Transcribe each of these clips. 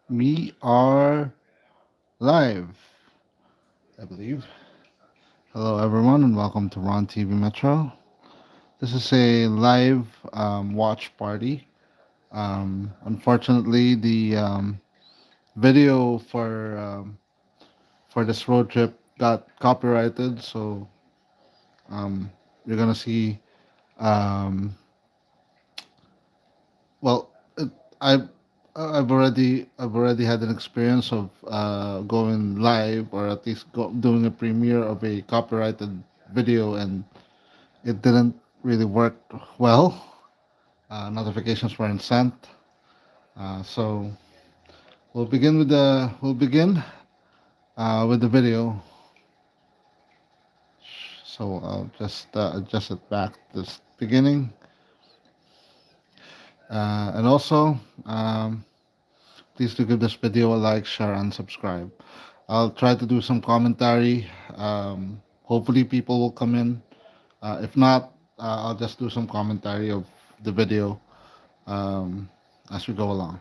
We are live, I believe. Hello, everyone, and welcome to Ron TV Metro. This is a live watch party. Unfortunately, the video for this road trip got copyrighted, so um, you're gonna see. Um, well, I've I've already had an experience of going live or at least doing a premiere of a copyrighted video, and it didn't really work well. Notifications weren't sent, so we'll begin with the video. So I'll just adjust it back to this beginning, and also please do give this video a like, share, and subscribe. I'll try to do some commentary. Hopefully, people will come in. If not, I'll just do some commentary of the video um, as we go along.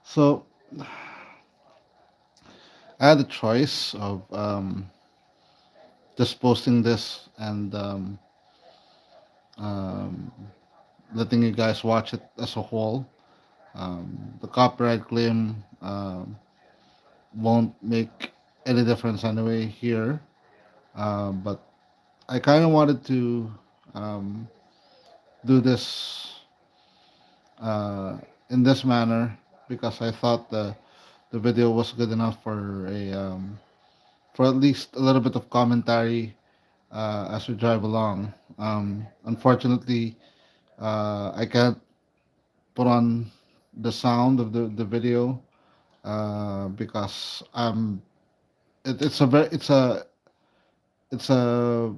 So I had a choice of just posting this and um, letting you guys watch it as a whole. The copyright claim won't make any difference anyway here, but I kind of wanted to um, do this uh, in this manner because I thought the video was good enough for at least a little bit of commentary as we drive along. Unfortunately, I can't put on the sound of the video because it's a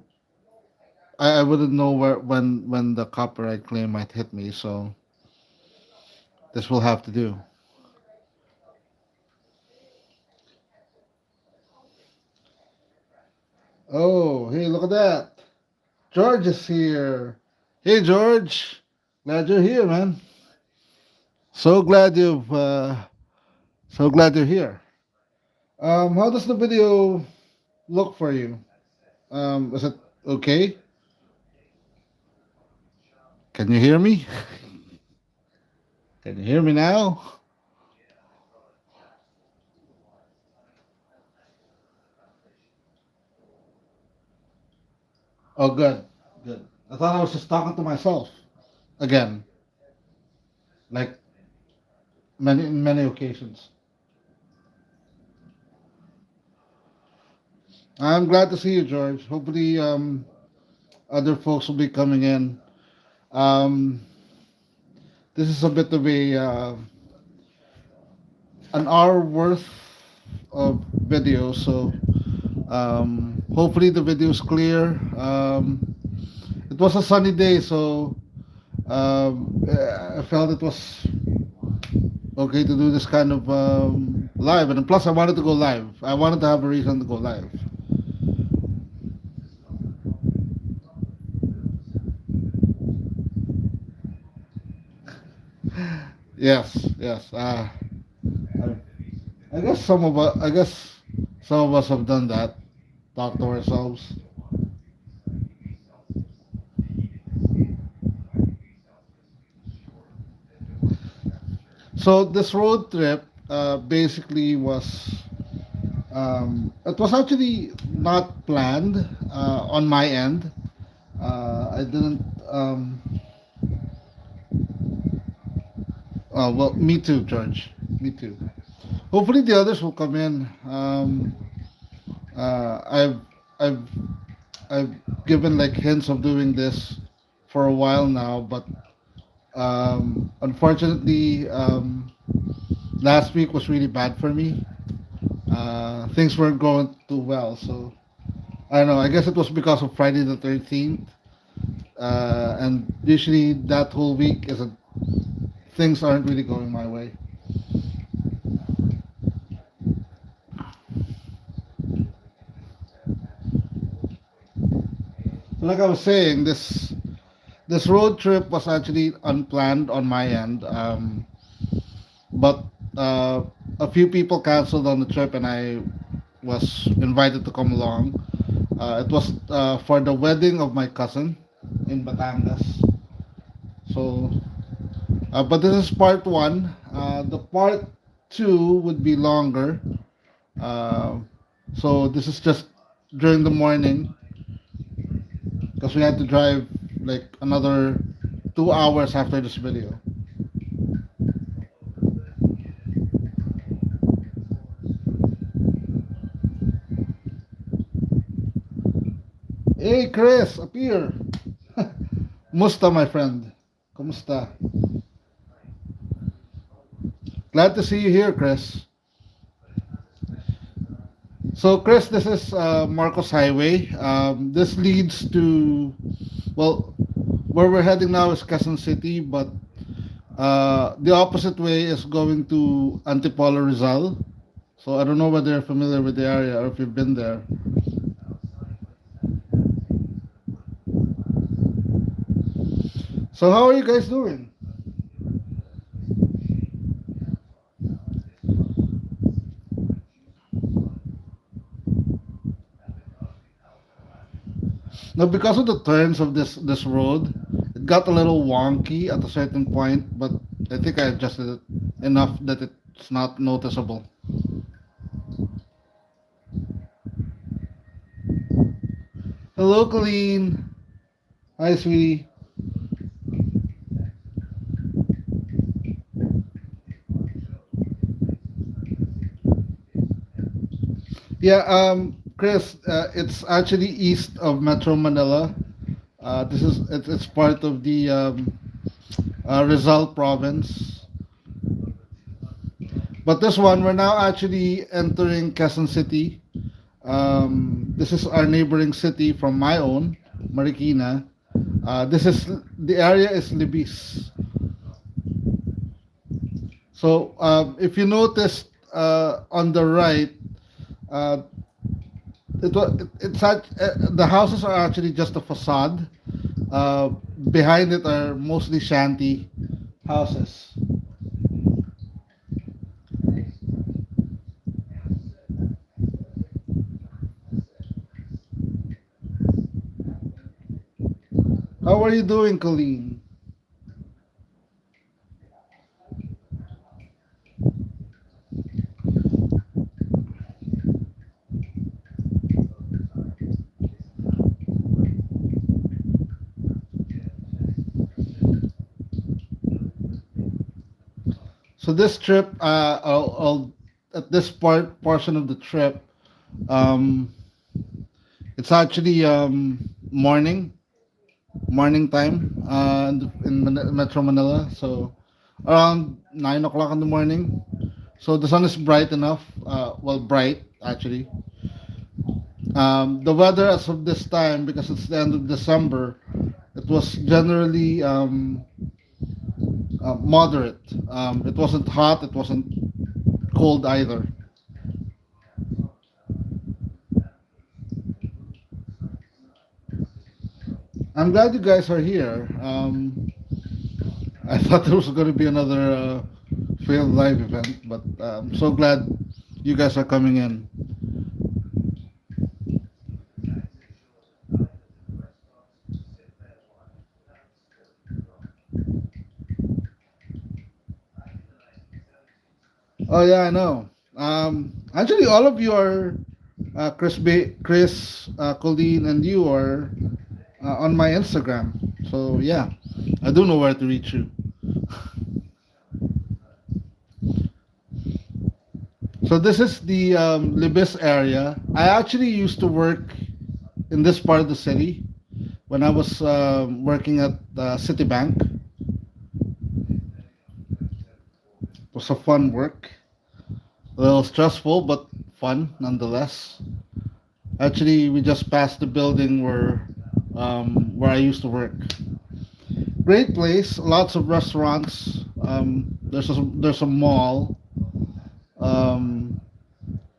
I wouldn't know where when the copyright claim might hit me, so this will have to do. Oh, hey, look at that! George is here. Hey, George, glad you're here, man. So glad so glad you're here. How does the video look for you? Is it okay? Can you hear me? Can you hear me now? Oh, good, good. I thought I was just talking to myself again, like many occasions. I'm glad to see you, George. Hopefully, other folks will be coming in. Um, this is a bit of a an hour worth of video, so hopefully the video is clear. It was a sunny day, so I felt it was okay to do this kind of live, and plus I wanted to go live. I wanted to have a reason to go live. Yes, yes. I guess some of us have done that. Talk to ourselves. So this road trip basically it was actually not planned on my end. I didn't. Well, me too, George. Me too. Hopefully the others will come in. Uh, I've I've I've given like hints of doing this for a while now, but unfortunately, last week was really bad for me. Things weren't going too well, so I don't know. I guess it was because of Friday the 13th, and usually that whole week isn't things aren't really going my way. like I was saying, this road trip was actually unplanned on my end, but uh, a few people canceled on the trip, and I was invited to come along. It was for the wedding of my cousin in Batangas. So, but this is part one. The part two would be longer. Uh, so this is just during the morning because we had to drive like another 2 hours after this video. Hey Chris, appear. Musta, my friend. Kumusta? Glad to see you here, Chris. So, Chris, this is Marcos Highway. This leads to, well, where we're heading now is Quezon City, but the opposite way is going to Antipolo Rizal. So, I don't know whether you're familiar with the area or if you've been there. So, how are you guys doing? Now, because of the turns of this road, it got a little wonky at a certain point, but I think I adjusted it enough that it's not noticeable. Hello, Colleen. Hi, sweetie. Yeah, Chris, it's actually east of Metro Manila. It's part of the Rizal province. But this one, we're now actually entering Quezon City. This is our neighboring city from my own, Marikina. This is the area is Libis. So if you noticed on the right, uh, the houses are actually just a facade. Uh, Behind it are mostly shanty houses. How are you doing, Colleen? So this trip, I'll at this portion of the trip, um, it's actually morning time in Metro Manila. So around 9 o'clock in the morning. So the sun is bright enough. Well, bright actually. The weather as of this time, because it's the end of December, it was generally moderate. It wasn't hot. It wasn't cold either. I'm glad you guys are here. I thought there was going to be another failed live event, but I'm so glad you guys are coming in. Oh yeah, I know. Actually, all of you are Chris, Colleen, and you are on my Instagram. So yeah, I do know where to reach you. So this is the Libis area. I actually used to work in this part of the city when I was working at Citibank. It was a fun work, a little stressful but fun nonetheless. Actually, we just passed the building where I used to work. Great place, lots of restaurants. There's a mall. Um,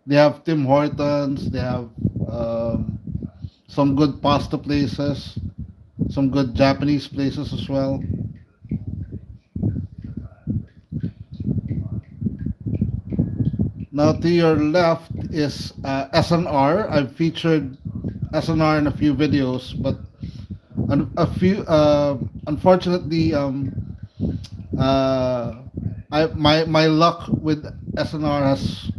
they have Tim Hortons. They have um, some good pasta places, some good Japanese places as well. Now to your left is SNR. I've featured SNR in a few videos, but a few unfortunately uh, my luck with SNR has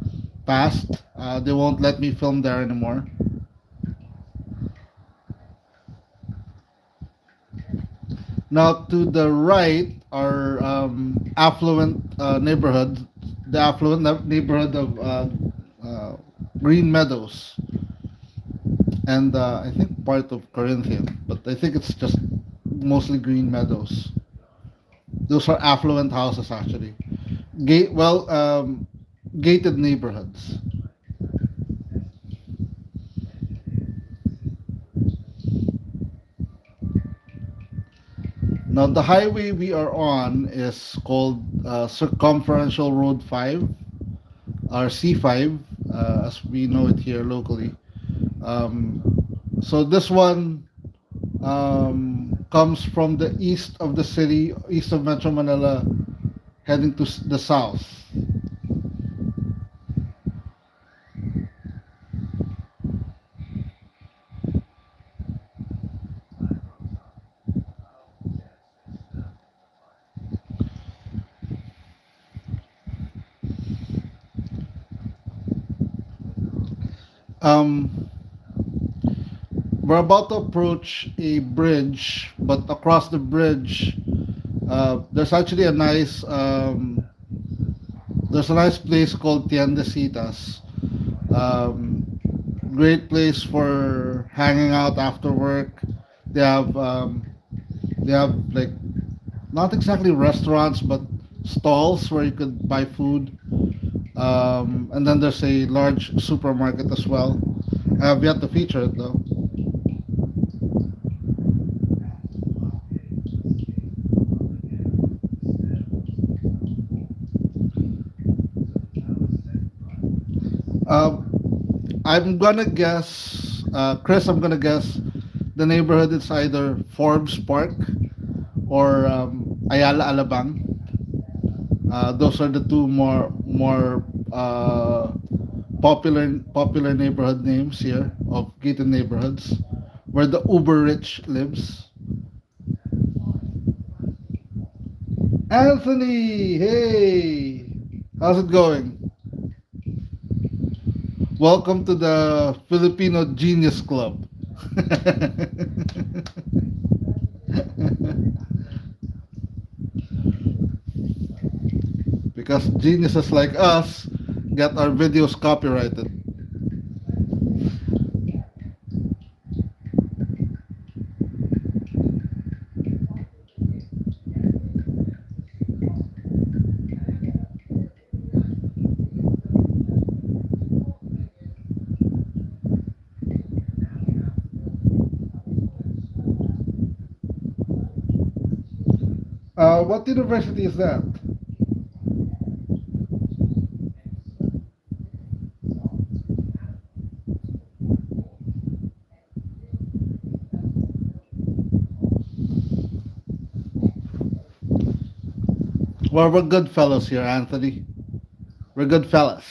passed. They won't let me film there anymore. Now to the right are affluent neighborhoods, the affluent neighborhood of uh, Green Meadows, and I think part of Corinthian, but I think it's just mostly Green Meadows. Those are affluent houses actually. Gated neighborhoods. Now the highway we are on is called Circumferential Road 5, or C5, as we know it here locally. Um, so this one comes from the east of the city, east of Metro Manila, heading to the south. Um, we're about to approach a bridge, but across the bridge, there's actually there's a nice place called Tiendecitas. Um, Great place for hanging out after work. They have um, they have like not exactly restaurants, but stalls where you could buy food. And then there's a large supermarket as well. I have yet to feature it though. Um, I'm gonna guess, Chris. I'm gonna guess the neighborhood is either Forbes Park or Ayala Alabang. Those are the two more popular neighborhood names here of gated neighborhoods, where the uber rich lives. Anthony, hey, how's it going? Welcome to the Filipino Genius Club. Because geniuses like us get our videos copyrighted. What university is that? Well, we're good fellows here, Anthony. We're good fellas.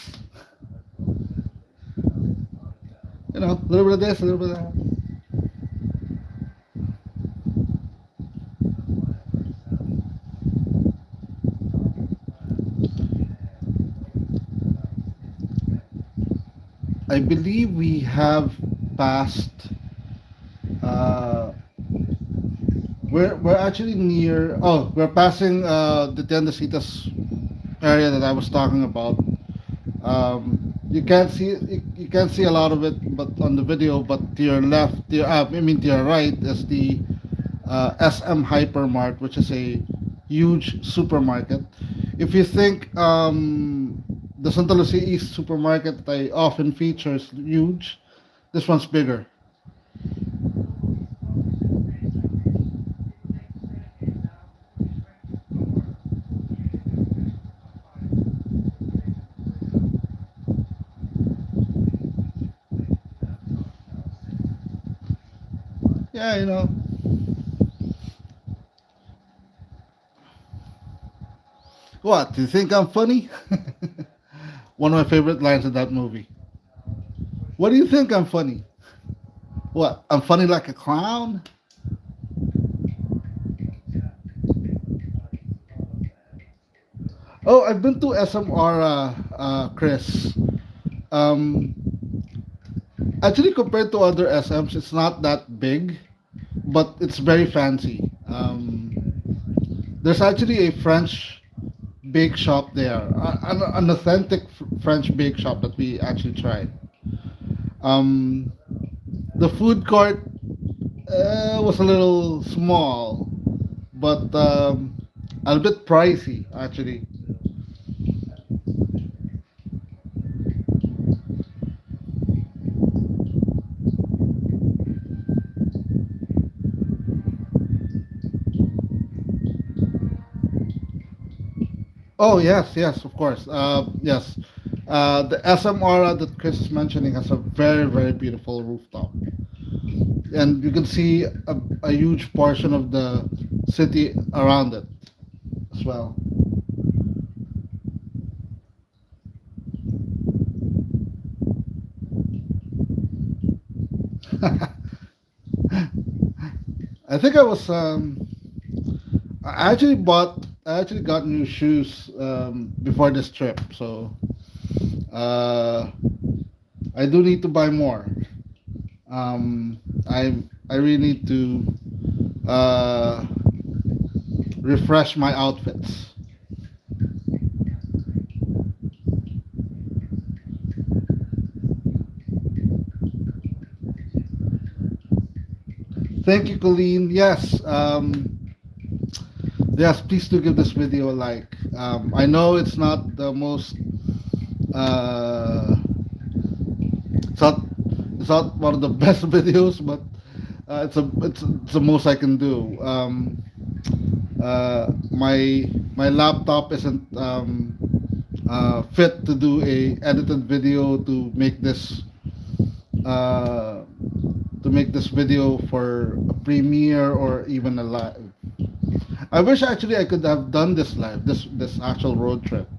You know, a little bit of this, a little bit of that. I believe we have passed. Uh, we're actually near. Oh, we're passing the Tiendecitas area that I was talking about. You can't see a lot of it, but on the video. But to your left, I mean to your right, is the SM Hypermart, which is a huge supermarket. If you think the Santa Lucia East supermarket that I often feature is huge, this one's bigger. Yeah, you know. What? Do you think I'm funny? One of my favorite lines in that movie. What do you think I'm funny? What? I'm funny like a clown? Oh, I've been to SMR, Chris. Um, Actually, compared to other SMs, it's not that big, but it's very fancy. There's actually a French bake shop there, an authentic French bake shop that we actually tried. Um, the food court was a little small, but a bit pricey actually. Oh yes, yes, of course. Yes, the SM Aura that Chris is mentioning has a very, very beautiful rooftop, and you can see a huge portion of the city around it as well. I think I was. I actually got new shoes before this trip, so uh, I do need to buy more. I really need to uh, refresh my outfits. Thank you, Colleen. Yes, yes. Please do give this video a like. I know it's not the most. Uh, it's not. It's not one of the best videos, but it's the most I can do. My laptop isn't fit to do a edited video uh, to make this video for a premiere or even a live. I wish actually I could have done this live, this actual road trip.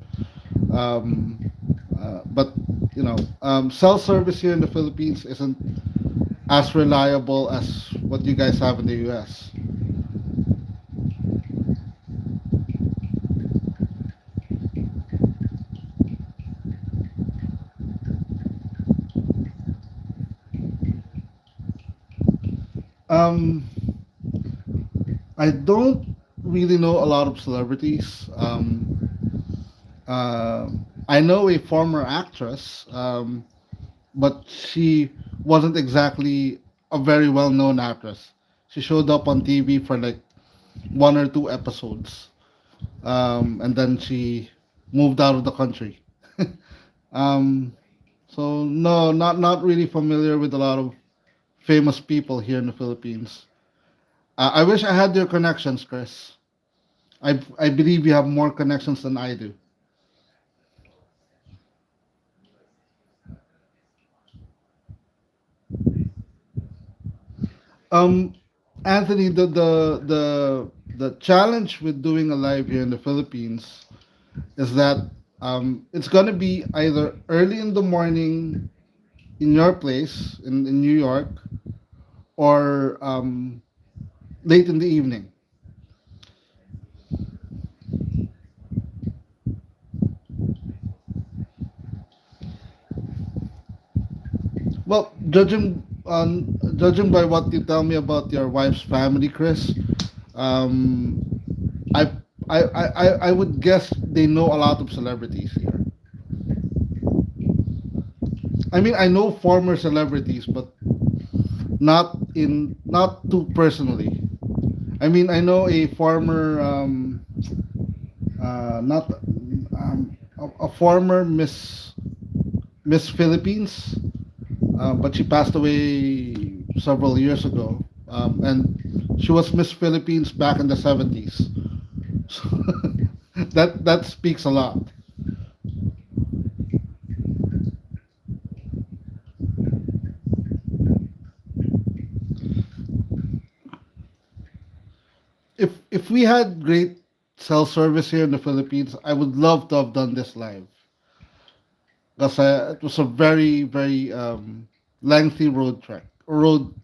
Um, but you know, cell service here in the Philippines isn't as reliable as what you guys have in the U.S. Um, I don't really know a lot of celebrities. I know a former actress, but she wasn't exactly a very well-known actress. She showed up on TV for like one or two episodes, and then she moved out of the country. um, so no, not really familiar with a lot of famous people here in the Philippines. I wish I had your connections, Chris. I believe you have more connections than I do. Um, Anthony, the challenge with doing a live here in the Philippines is that it's gonna be either early in the morning in your place in New York or late in the evening. Well, judging by what you tell me about your wife's family, Chris, um, I, I would guess they know a lot of celebrities here. I mean, I know former celebrities, but not too personally. I mean, I know a former not a former Miss Philippines, but she passed away several years ago, and she was Miss Philippines back in the 70s. So that speaks a lot. if we had great cell service here in the Philippines, I would love to have done this live because it was a very very lengthy road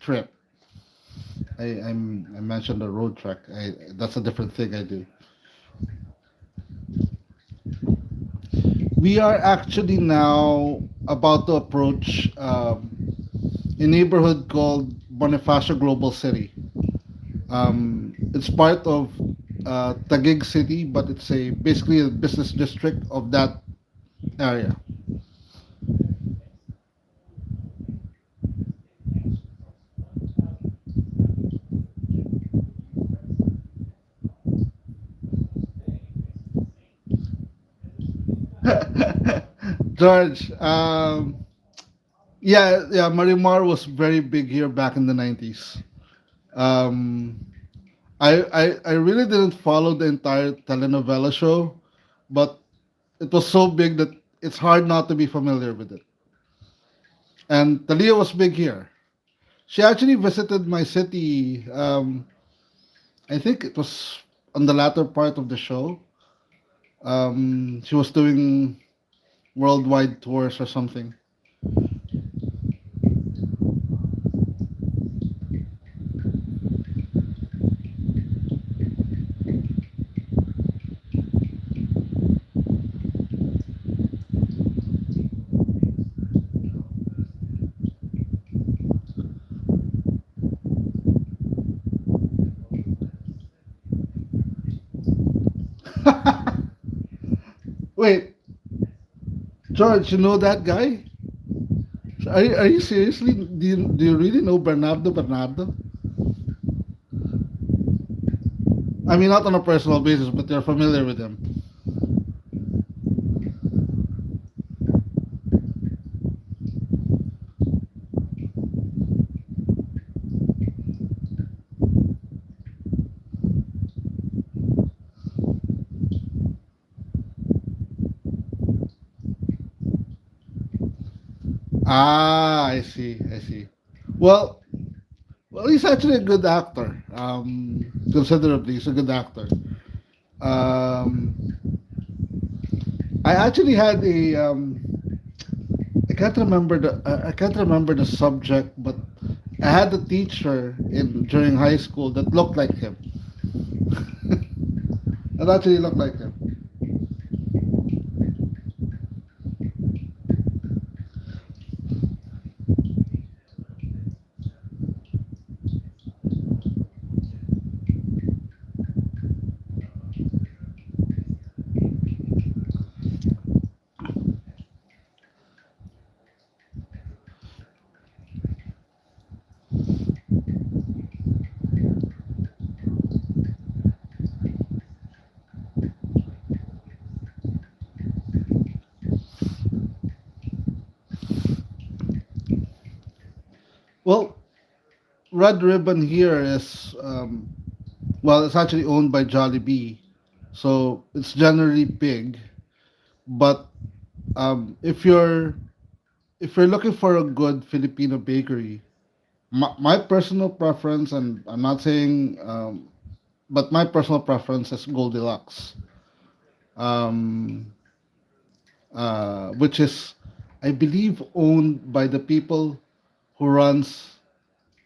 trip. I mentioned the road trek. That's a different thing I do. We are actually now about to approach a neighborhood called Bonifacio Global City. It's part of Taguig City, but it's a basically a business district of that area. George, yeah, Marimar was very big here back in the 90s. Um, I really didn't follow the entire telenovela show, but it was so big that it's hard not to be familiar with it. And Talia was big here. She actually visited my city. I think it was on the latter part of the show. She was doing worldwide tours or something. Wait, George, you know that guy? Are you seriously? Do you really know Bernardo Bernardo? I mean, not on a personal basis, but you're familiar with him. Ah, I see, I see. Well, well, he's actually a good actor. Considerably, he's a good actor. Um, I actually had I can't remember the subject, but I had a teacher in during high school that looked like him. That actually looked like him. Well, Red Ribbon here is well, it's actually owned by Jollibee, so it's generally big. But if you're looking for a good Filipino bakery, my personal preference, and I'm not saying, but my personal preference is Goldilocks, um, which is, I believe, owned by the people who runs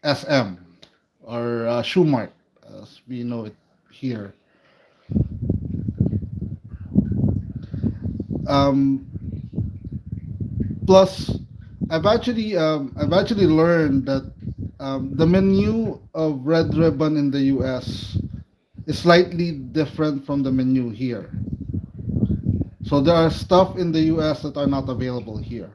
SM or Shoemart, as we know it here. Um, Plus, I've actually learned that the menu of Red Ribbon in the U.S. is slightly different from the menu here. So there are stuff in the U.S. that are not available here.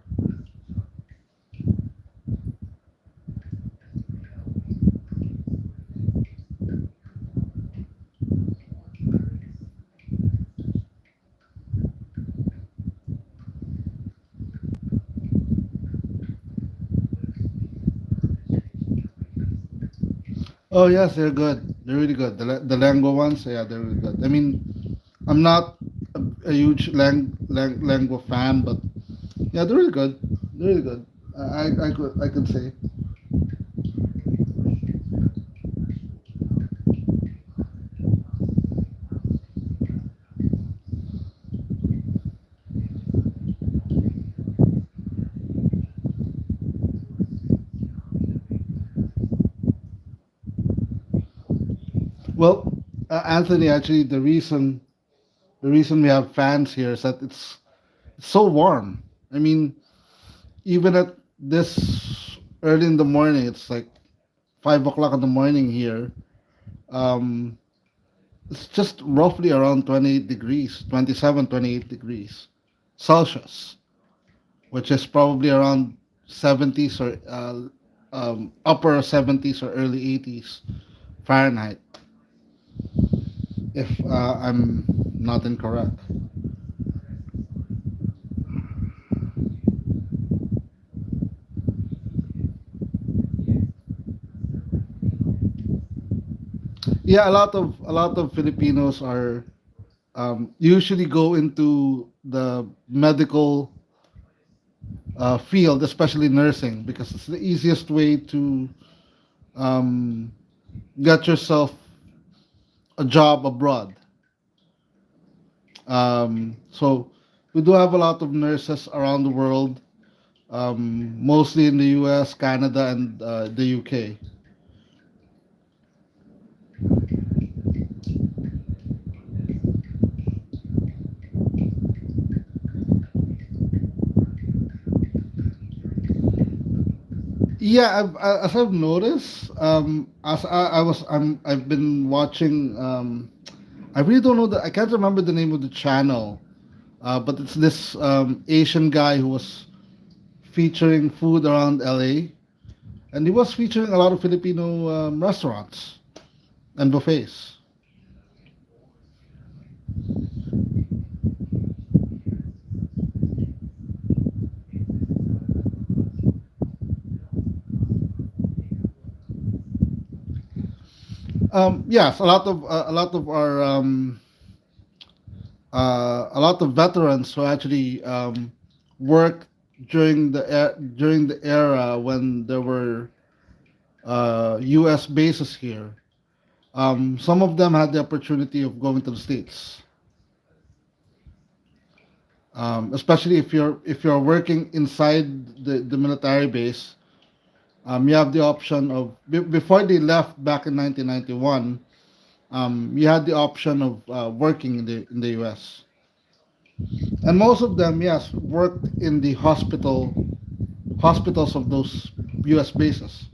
Oh yes, they're good. They're really good. The Lengua ones, yeah, they're really good. I mean, I'm not a huge Lengua fan, but yeah, they're really good. They're really good. I could say. Well, Anthony, actually, the reason we have fans here is that it's so warm. I mean, even at this early in the morning, it's like 5 o'clock in the morning here. Um, it's just roughly around 28 degrees, 27, 28 degrees Celsius, which is probably around 70s or upper 70s or early 80s Fahrenheit, if I'm not incorrect. Yeah, a lot of Filipinos are usually go into the medical field, especially nursing, because it's the easiest way to um, get yourself a job abroad. So we do have a lot of nurses around the world, mostly in the U.S., Canada, and the UK. Yeah, as I've noticed, as I've been watching. I really don't know I can't remember the name of the channel, but it's this Asian guy who was featuring food around LA, and he was featuring a lot of Filipino restaurants and buffets. Yes, a lot of our a lot of veterans who actually worked during the era when there were U.S. bases here. Some of them had the opportunity of going to the states, especially if you're working inside the military base. You have the option of before they left back in 1991. You had the option of working in the U.S. And most of them, yes, worked in the hospitals of those U.S. bases.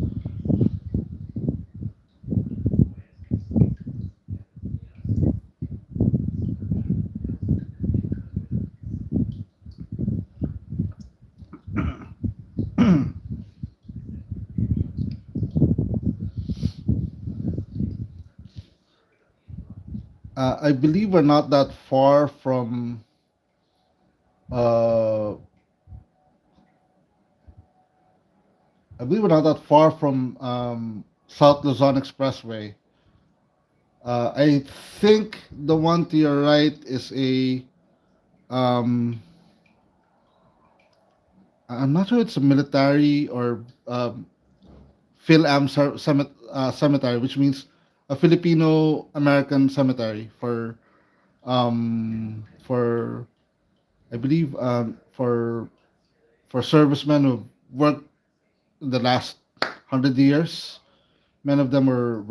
I believe we're not that far from. Uh, I believe we're not that far from South Luzon Expressway. I think the one to your right is a. Um, I'm not sure it's a military or cemetery, which means a Filipino American cemetery for I believe for servicemen who worked in the last 100 years. Many of them were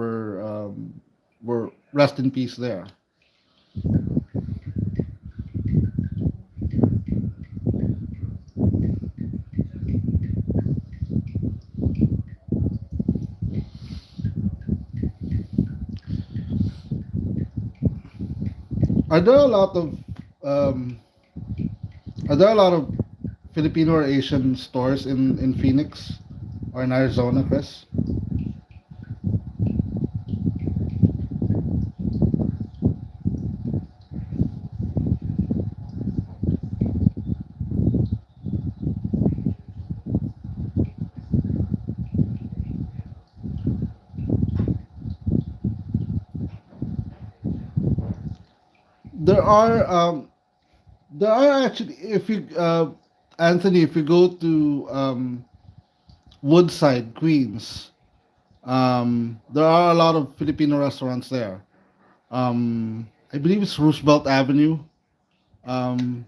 rest in peace there. Are there a lot of um, are there a lot of Filipino or Asian stores in Phoenix or in Arizona, Chris? There are actually, if you Anthony, if you go to Woodside, Queens, there are a lot of Filipino restaurants there. I believe it's Roosevelt Avenue. Um,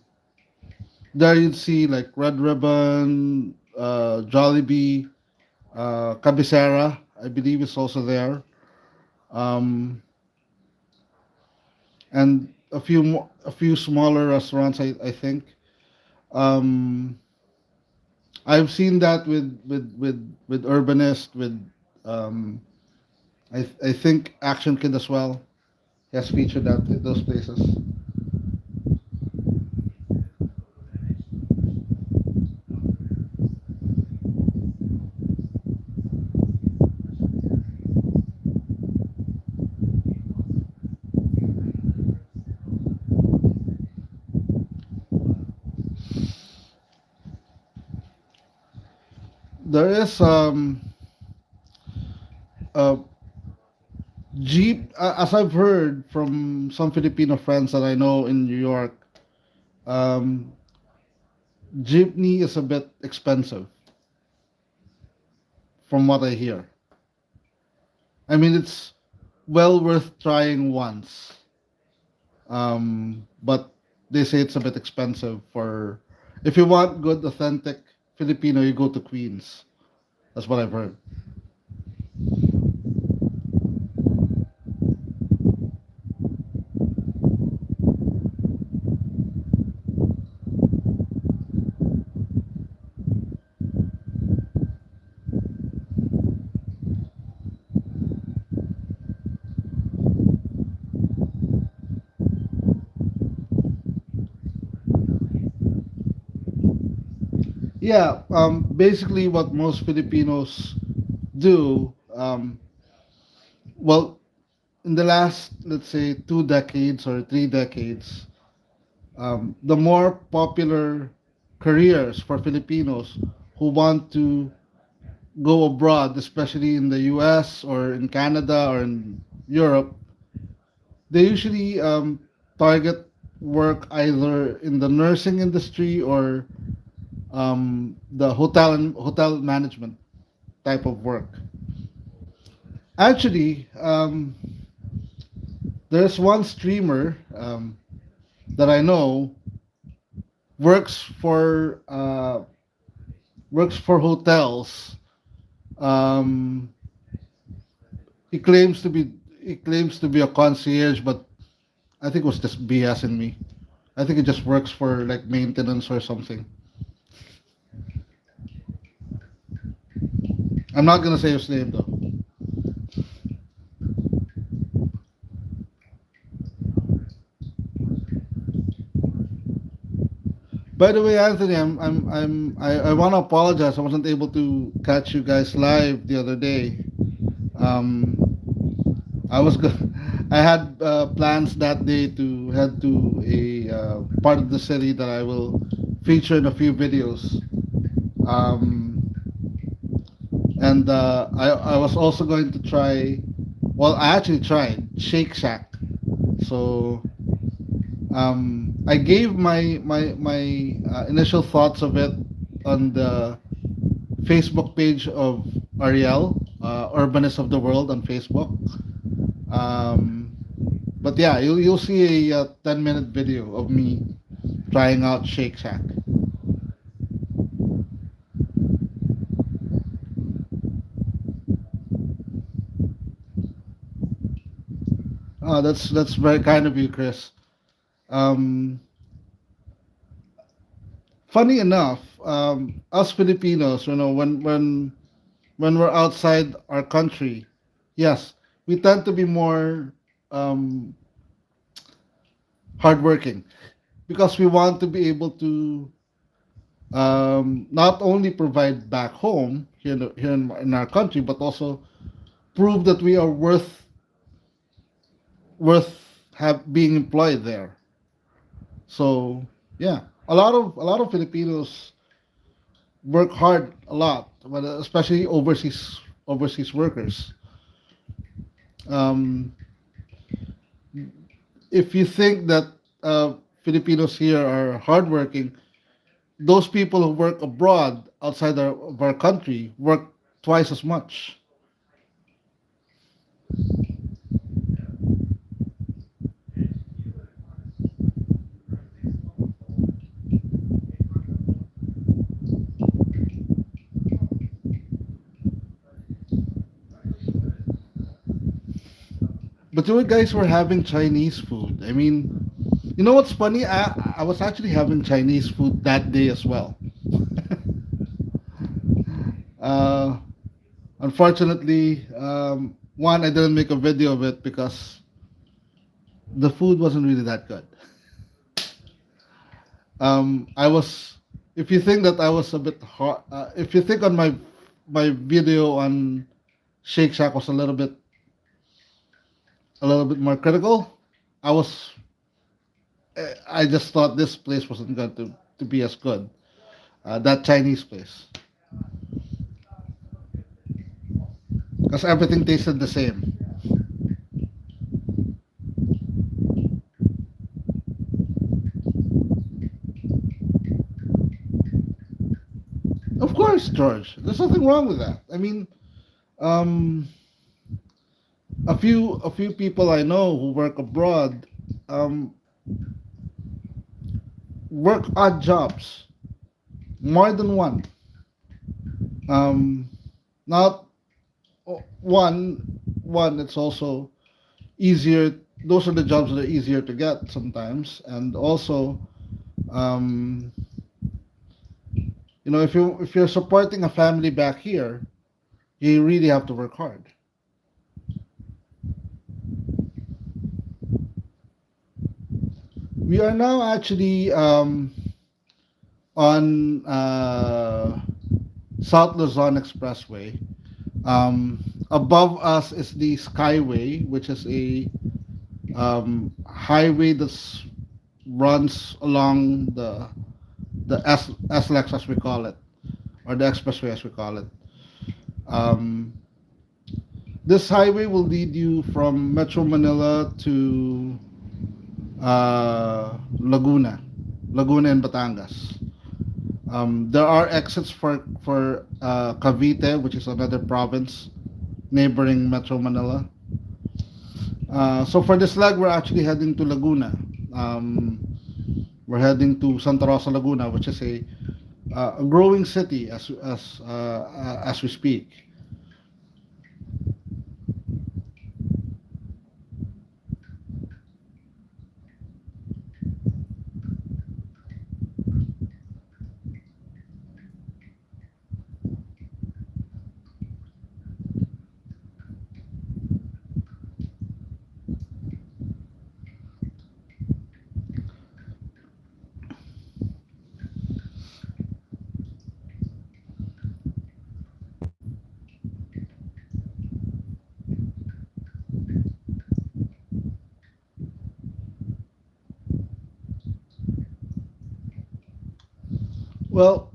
there you'd see like Red Ribbon, Jollibee, Cabecera. I believe is also there. Um, and a few smaller restaurants. I think um, I've seen that with Urbanist, with um, I think Action Kid as well. He has featured that those places. There is a Jeep, as I've heard from some Filipino friends that I know in New York. Um, Jeepney is a bit expensive, from what I hear. I mean, it's well worth trying once, but they say it's a bit expensive. For if you want good, authentic Filipino, you go to Queens. That's what I've heard. Yeah, basically, what most Filipinos do, well, in the last, let's say, 2 decades or 3 decades, the more popular careers for Filipinos who want to go abroad, especially in the US or in Canada or in Europe, they usually target work either in the nursing industry or the hotel management type of work. Actually, there's one streamer that I know works for uh, works for hotels. Um, he claims to be he claims to be a concierge, but I think it was just BS in me. I think it just works for like maintenance or something. I'm not gonna say his name though. By the way, Anthony, I want to apologize. I wasn't able to catch you guys live the other day. Um, I was go- I had plans that day to head to a part of the city that I will feature in a few videos. Um, and I was also going to try. Well, I actually tried Shake Shack. So I gave my initial thoughts of it on the Facebook page of Ariel, Urbanist of the World on Facebook. Um, but yeah, you'll see a 10-minute video of me trying out Shake Shack. That's very kind of you, Chris. Um, Funny enough, us Filipinos, when we're outside our country, yes, we tend to be more um, hardworking because we want to be able to not only provide back home in our country, but also prove that we are worth have being employed there. So yeah, a lot of Filipinos work hard a lot, but especially overseas workers. Um, if you think that Filipinos here are hardworking, those people who work abroad outside of our country work twice as much. But you guys were having Chinese food. I mean, you know what's funny? I was actually having Chinese food that day as well. uh, Unfortunately, one, I didn't make a video of it because the food wasn't really that good. I was, if you think that I was a bit hard, if you think on my video on Shake Shack was a little bit more critical, I was, I just thought this place wasn't going to be as good. That Chinese place, because everything tasted the same. Of course, George. There's nothing wrong with that. I mean, um, a few people I know who work abroad um, work odd jobs, more than one. Um, Not one. It's also easier. Those are the jobs that are easier to get sometimes, and also, um, if you're supporting a family back here, you really have to work hard. We are now actually on South Luzon Expressway. Above us is the Skyway, which is a highway that runs along the SLEX as we call it, or the expressway as we call it. Um, this highway will lead you from Metro Manila to Laguna and Batangas. There are exits for Cavite, which is another province neighboring Metro Manila. So for this leg, we're actually heading to Laguna. Um, we're heading to Santa Rosa, Laguna, which is a growing city as we speak. Well,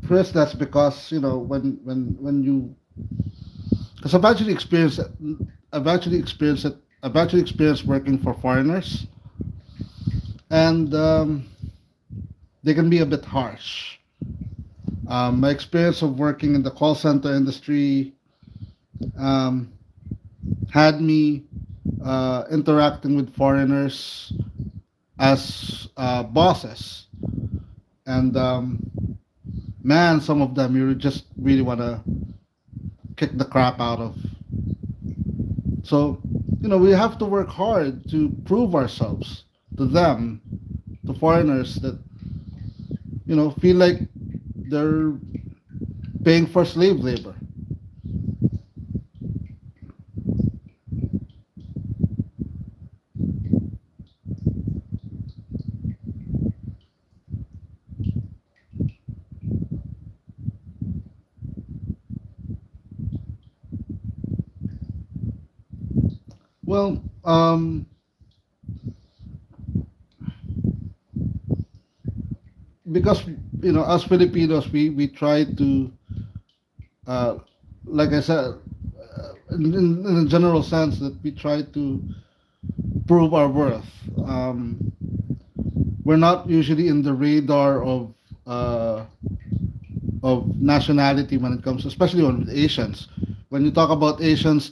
Chris, that's because when you because I've actually experienced it. I've actually experienced working for foreigners, and they can be a bit harsh. My experience of working in the call center industry um, had me interacting with foreigners as bosses, and man, some of them you just really want to kick the crap out of. So, we have to work hard to prove ourselves to them, to foreigners that, feel like they're paying for slave labor. Well, because, as Filipinos, we try to, uh, like I said, in a general sense, that we try to prove our worth. We're not usually in the radar uh, of nationality when it comes, especially with Asians. When you talk about Asians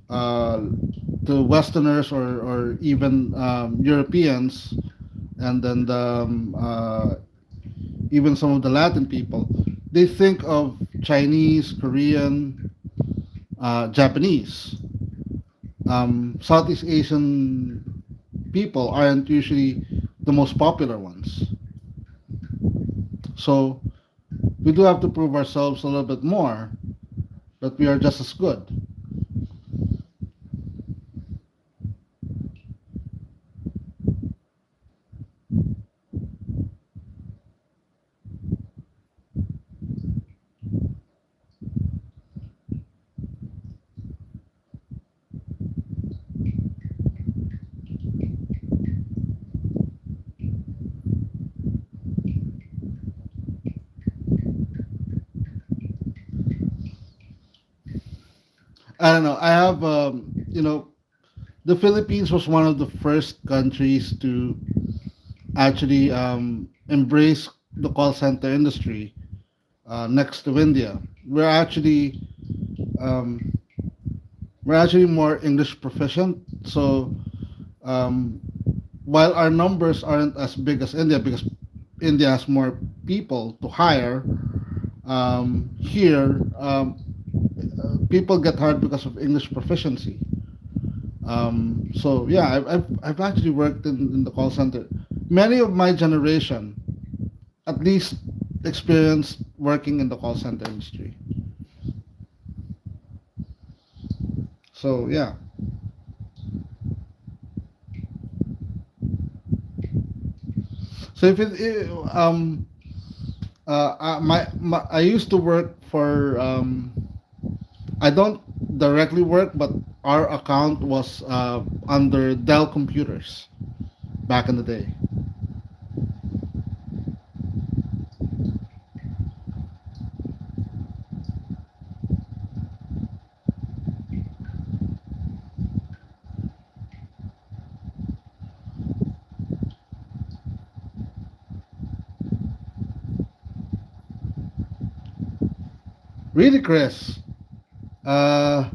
uh, to Westerners or even Europeans, and then even some of the Latin people, they think of Chinese, Korean, Japanese. Southeast Asian people aren't usually the most popular ones. So we do have to prove ourselves a little bit more, but we are just as good. I don't know. I have, the Philippines was one of the first countries to actually embrace the call center industry next to India. We're actually um, we're actually more English proficient. So um, while our numbers aren't as big as India because India has more people to hire, here people get hired because of English proficiency. So yeah, I've actually worked in the call center. Many of my generation at least experienced working in the call center industry. So yeah. So if my I used to work for I don't directly work, but our account was under Dell Computers back in the day. Really, Chris? Uh,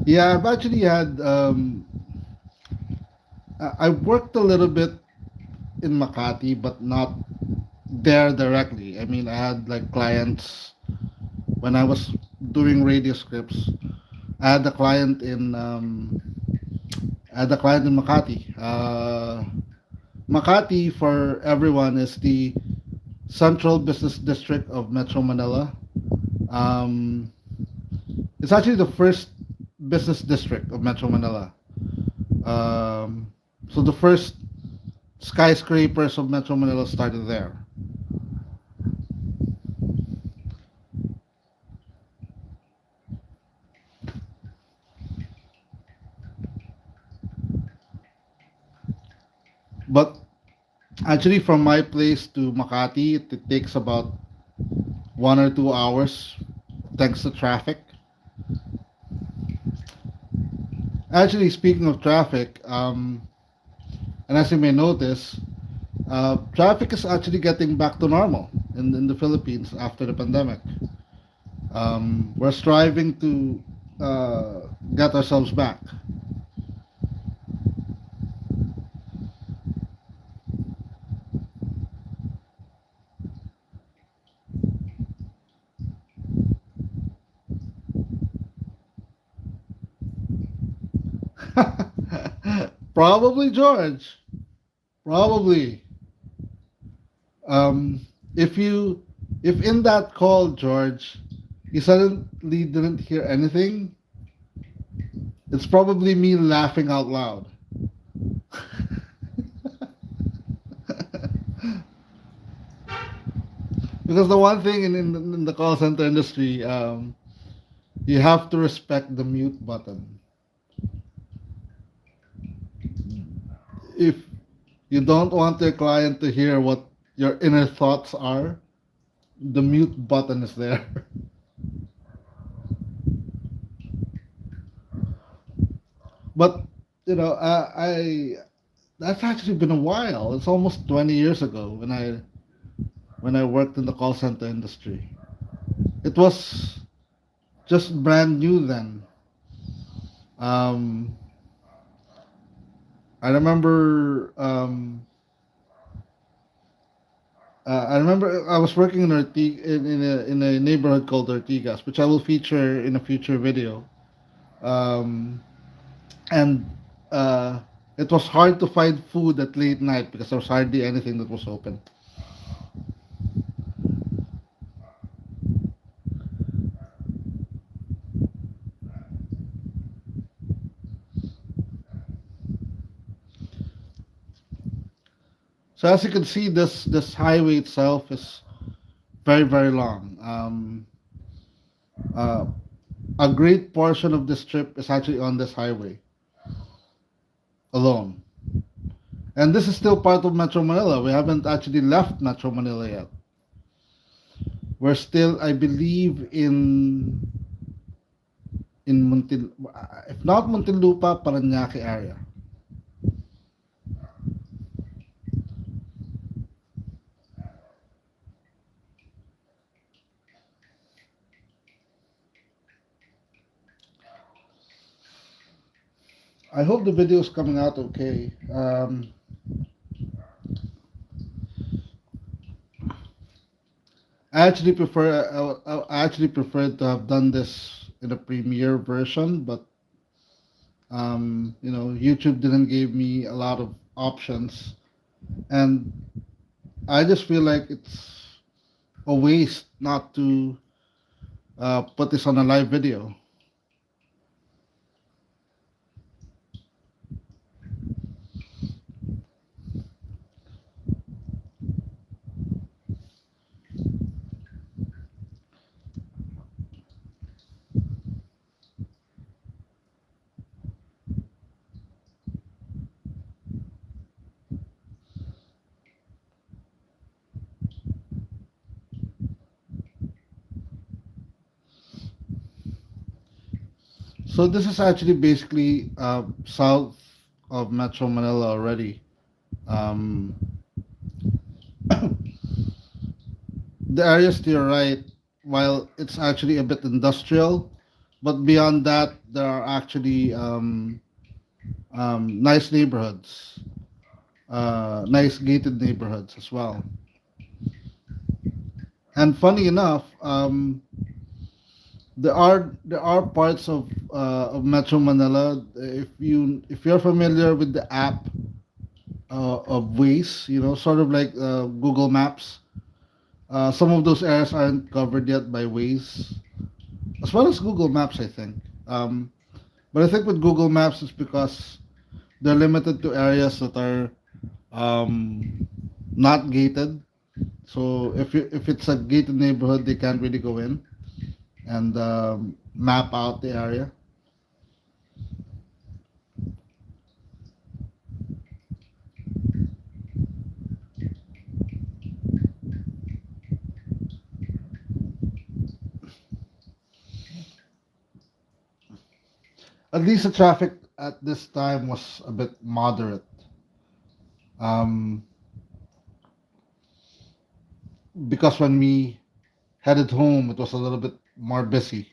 yeah, I've actually had I worked a little bit in Makati, but not there directly. I mean, I had like clients when I was doing radio scripts. I had a client in Makati. Makati for everyone is the Central Business District of Metro Manila. Um, it's actually the first business district of Metro Manila. Um, so the first skyscrapers of Metro Manila started there. But actually, from my place to Makati, it takes about 1 or 2 hours, thanks to traffic. Actually, speaking of traffic, and as you may notice, traffic is actually getting back to normal in the Philippines after the pandemic. We're striving to get ourselves back. Probably George. Probably. Um, if you, if in that call, George, you suddenly didn't hear anything, it's probably me laughing out loud. Because the one thing in the call center industry, you have to respect the mute button. If you don't want your client to hear what your inner thoughts are, the mute button is there. But I that's actually been a while. It's almost 20 years ago when I worked in the call center industry. It was just brand new then. Um, I remember I remember I was working in in a neighborhood called Ortigas, which I will feature in a future video. um, and uh, it was hard to find food at late night because there was hardly anything that was open. So as you can see, this highway itself is very long. Uh, a great portion of this trip is actually on this highway alone. And this is still part of Metro Manila. We haven't actually left Metro Manila yet. We're still, I believe, in Muntin, if not Muntinlupa, Paranaque area. I hope the video is coming out okay. I actually prefer to have done this in a premiere version, but YouTube didn't give me a lot of options, and I just feel like it's a waste not to put this on a live video. So this is actually basically south of Metro Manila already. Um, the areas to your right, while it's actually a bit industrial, but beyond that, there are actually nice neighborhoods, nice gated neighborhoods as well. And funny enough, there are parts of Metro Manila. If you're familiar with the app of Waze, sort of like Google Maps. Some of those areas aren't covered yet by Waze, as well as Google Maps, I think. But I think with Google Maps, it's because they're limited to areas that are not gated. So if it's a gated neighborhood, they can't really go in and map out the area. At least the traffic at this time was a bit moderate. Um, because when we headed home, it was a little bit more busy.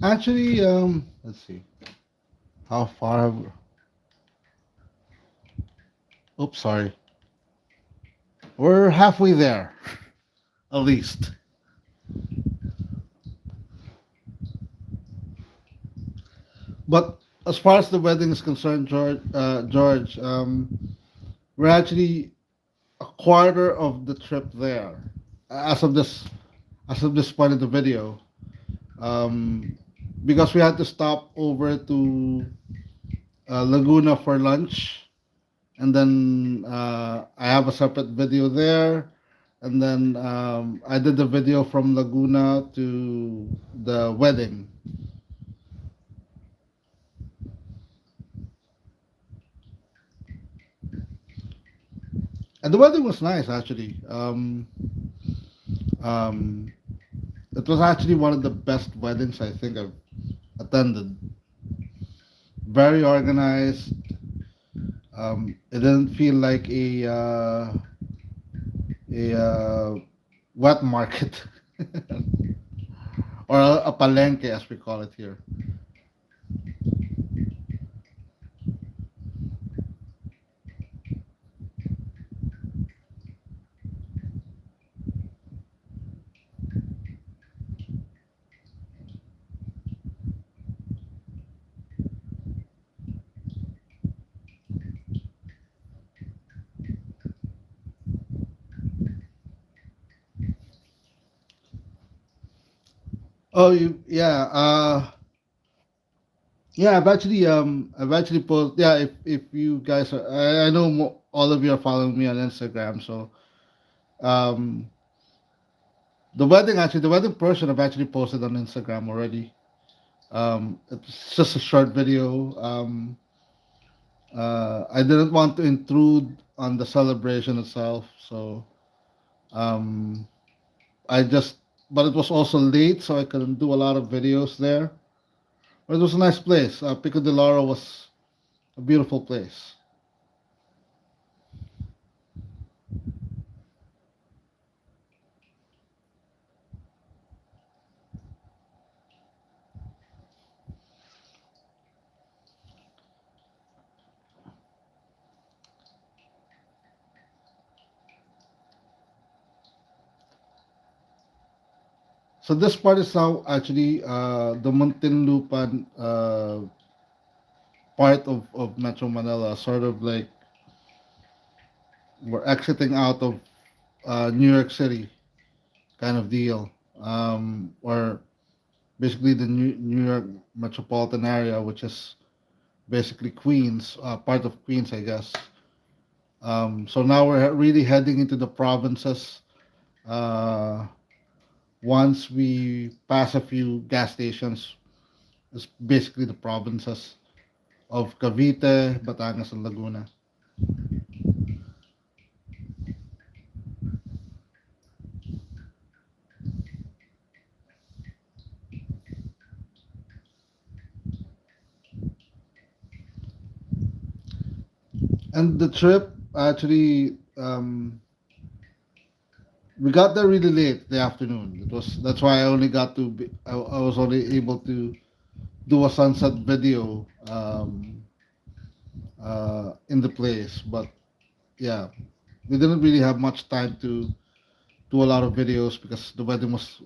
Actually, let's see. How far have? Oops, sorry. We're halfway there, at least. But as far as the wedding is concerned, George, we're actually a quarter of the trip there, as of this point of the video. Um, because we had to stop over to Laguna for lunch, and then I have a separate video there, and then I did the video from Laguna to the wedding. And the wedding was nice actually. Um, it was actually one of the best weddings I think I've attended. Very organized. It didn't feel like a wet market or a palenque as we call it here. Oh, yeah. Yeah, I've actually posted. Yeah, if you guys are, I know all of you are following me on Instagram. So um, the wedding portion I've actually posted on Instagram already. It's just a short video. I didn't want to intrude on the celebration itself, so um, I just. But it was also late, so I couldn't do a lot of videos there. But it was a nice place. Pico de Loro was a beautiful place. So this part is now actually the Muntinlupa part of Metro Manila, sort of like we're exiting out of New York City kind of deal, or basically the New York metropolitan area, which is basically Queens, part of Queens, I guess. So now we're really heading into the provinces. Uh, Once we pass a few gas stations, it's basically the provinces of Cavite, Batangas, and Laguna. And the trip actually, we got there really late the afternoon. That's why I only got to I was only able to do a sunset video in the place. But yeah, we didn't really have much time to do a lot of videos because the wedding was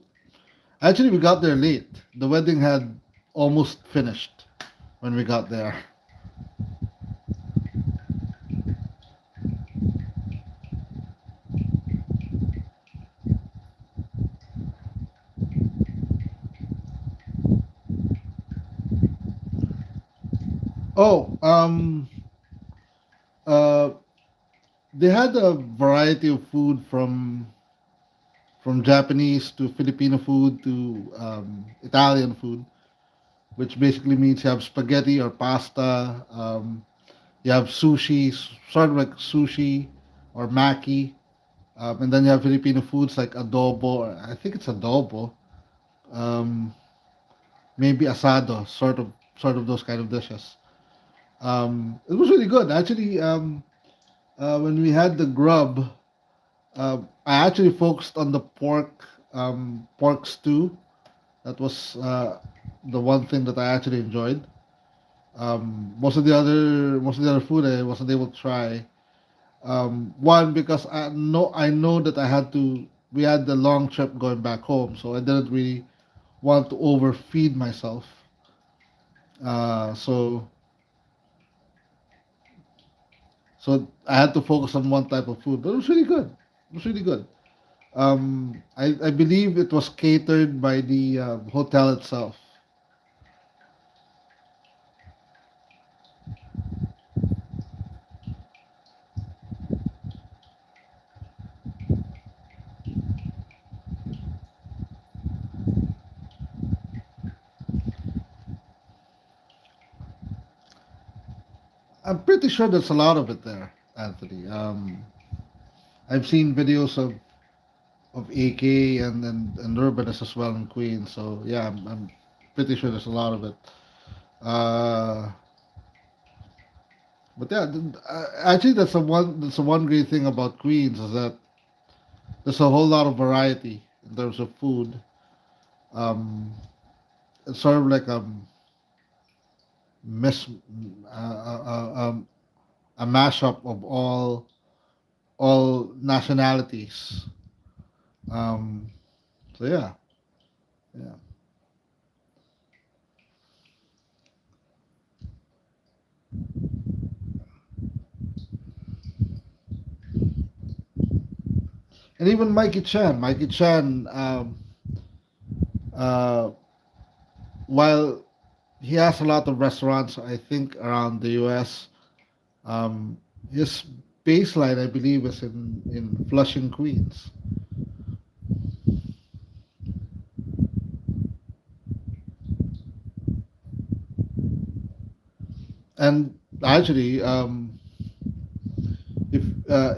actually we got there late. The wedding had almost finished when we got there. Oh, uh, they had a variety of food from Japanese to Filipino food to Italian food, which basically means you have spaghetti or pasta. You have sushi, sort of like sushi or maki, and then you have Filipino foods like adobo. Or I think it's adobo. Um, Maybe asado, sort of those kind of dishes. It was really good actually. When we had the grub, I actually focused on the pork stew. That was the one thing that I actually enjoyed. Most of the other food I wasn't able to try. One because I know that I had to. We had the long trip going back home, so I didn't really want to overfeed myself. So I had to focus on one type of food, but it was really good. It was really good. I believe it was catered by the hotel itself. I'm pretty sure there's a lot of it there, Anthony. I've seen videos of AK and Urbanus as well in Queens. So yeah, I'm pretty sure there's a lot of it. Uh, but yeah, actually, that's the one great thing about Queens is that there's a whole lot of variety in terms of food. Um, it's sort of like miss a mashup of all nationalities. Um, so yeah, yeah. And even Mikey Chan, uh, while he has a lot of restaurants, I think around the U.S. Um, his baseline, I believe, is in Flushing, Queens. And actually,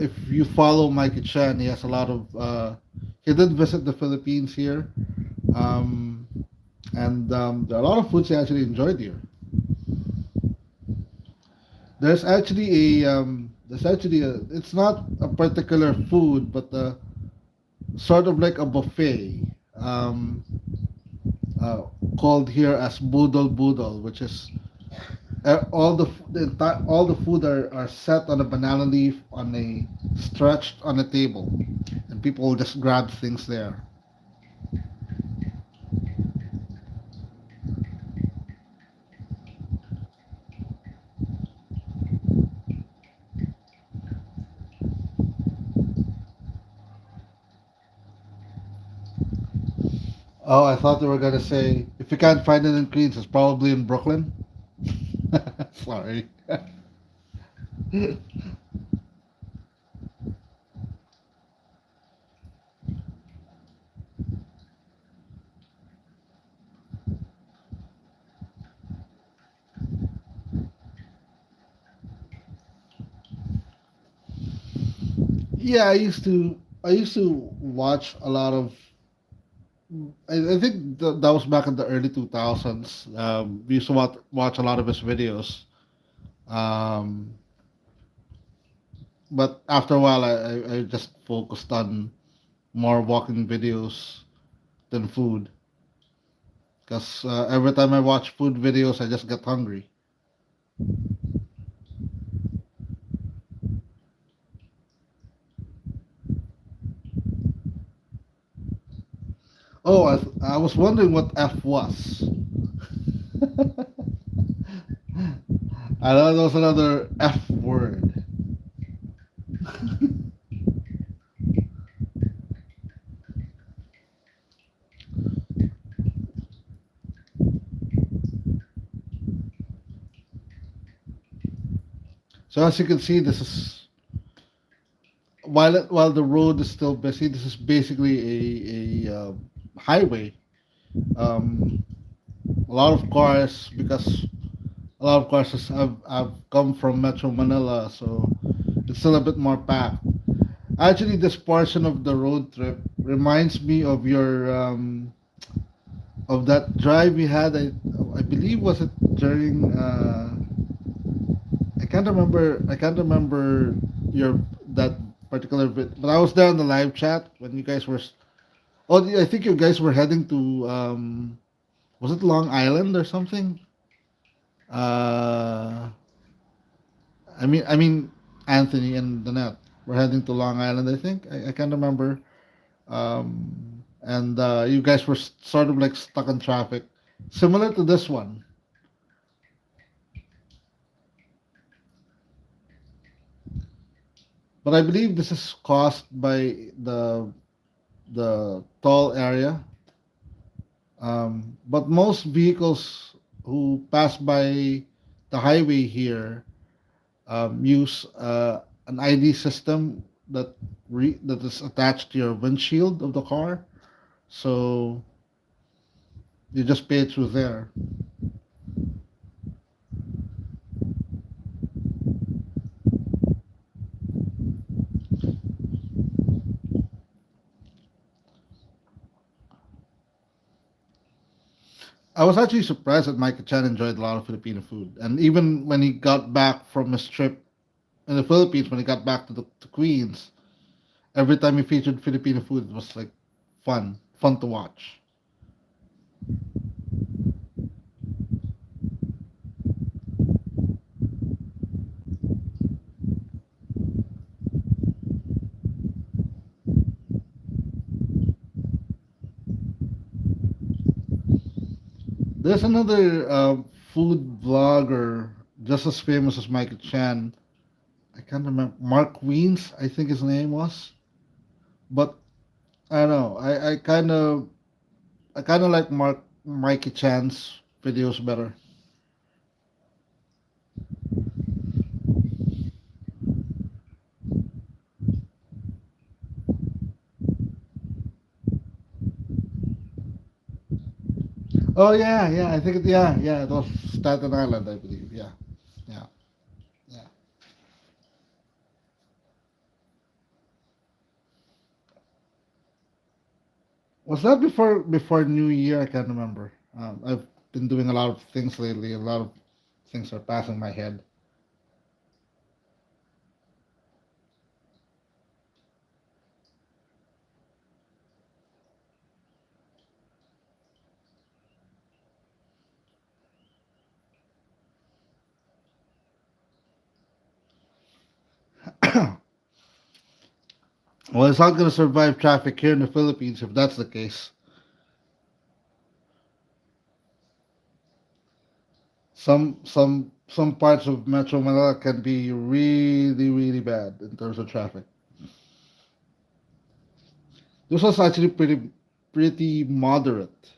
if you follow Mikey Chan, he has a lot of. He did visit the Philippines here, um, and there are a lot of foods he actually enjoyed here. There's actually a. It's not a particular food, but sort of like a buffet, um, uh, called here as Boodle Boodle, which is all the food are set on a banana leaf on a stretched on a table, and people will just grab things there. Oh, I thought they were gonna say if you can't find it in Queens, it's probably in Brooklyn. Sorry. Yeah, I used to watch a lot of. I think that was back in the early 2000s. We used to watch a lot of his videos. Um, but after a while, I just focused on more walking videos than food. Because every time I watch food videos, I just get hungry. Oh, I was wondering what F was. I thought there was another F word. So as you can see, this is while the road is still busy. This is basically a highway. Um, a lot of cars because a lot of cars have come from Metro Manila, so it's still a bit more packed. Actually, this portion of the road trip reminds me of that drive we had. I believe was it during I can't remember your that particular bit, but I was there on the live chat when you guys were. Oh, I think you guys were heading to was it Long Island or something? Uh, I mean Anthony and Danette were heading to Long Island. I think I can't remember. And you guys were sort of like stuck in traffic, similar to this one. But I believe this is caused by the toll area. But most vehicles who pass by the highway here use an ID system that is attached to your windshield of the car. So you just pay it through there. I was actually surprised that Michael Chan enjoyed a lot of Filipino food, and even when he got back from his trip in the Philippines, when he got back to Queens, every time he featured Filipino food, it was like fun to watch. There's another food vlogger just as famous as Michael Chan. I can't remember. Mark Weens, I think his name was. But I don't know. I kind of like Mikey Chan's videos better. Oh yeah, yeah. I think yeah. It was Staten Island, I believe. Yeah, yeah, yeah. Was that before New Year? I can't remember. I've been doing a lot of things lately. A lot of things are passing my head. Well, it's not going to survive traffic here in the Philippines if that's the case. Some parts of Metro Manila can be really bad in terms of traffic. This was actually pretty moderate.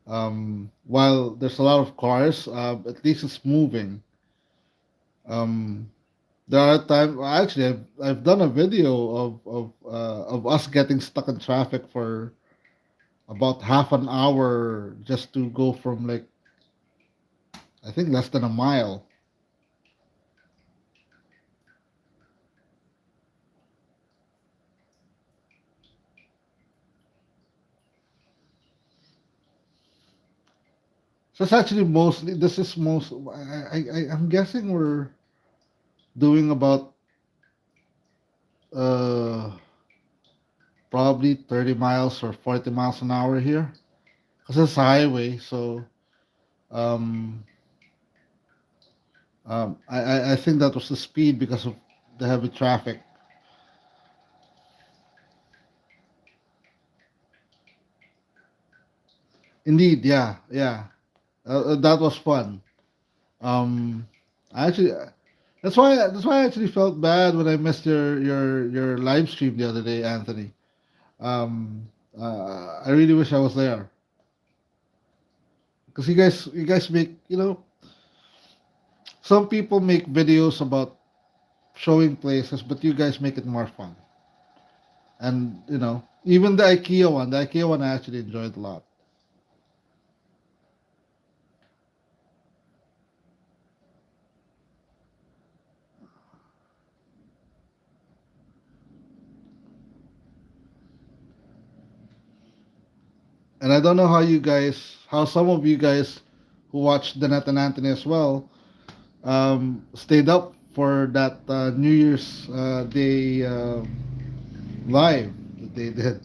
While there's a lot of cars, at least it's moving. Um, there are times. Well, actually, I've done a video of us getting stuck in traffic for about half an hour just to go from like I think less than a mile. So it's actually mostly this is most. I'm guessing we're doing about uh probably 30 miles or 40 miles an hour here because it's a highway. So um I think that was the speed because of the heavy traffic. Indeed, yeah, yeah. That was fun. Um, I actually that's why I actually felt bad when I missed your live stream the other day, Anthony. I really wish I was there because you guys make some people make videos about showing places, but you guys make it more fun. And even the IKEA one I actually enjoyed a lot. And I don't know how some of you guys who watched Danette and Anthony as well, stayed up for that New Year's Day live that they did.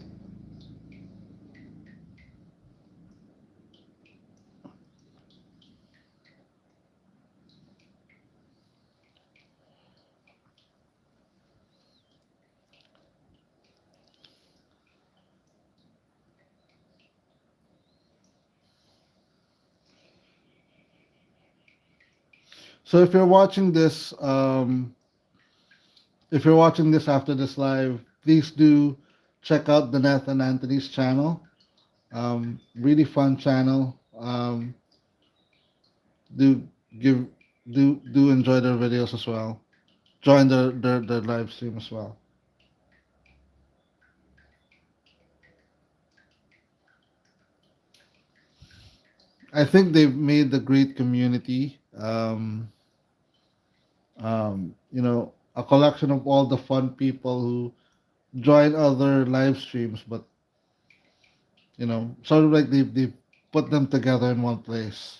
So if you're watching this after this live, please do check out Danette and Anthony's channel. Really fun channel. Do give do enjoy their videos as well. Join their live stream as well. I think they've made a great community. A collection of all the fun people who join other live streams, but sort of like they've put them together in one place.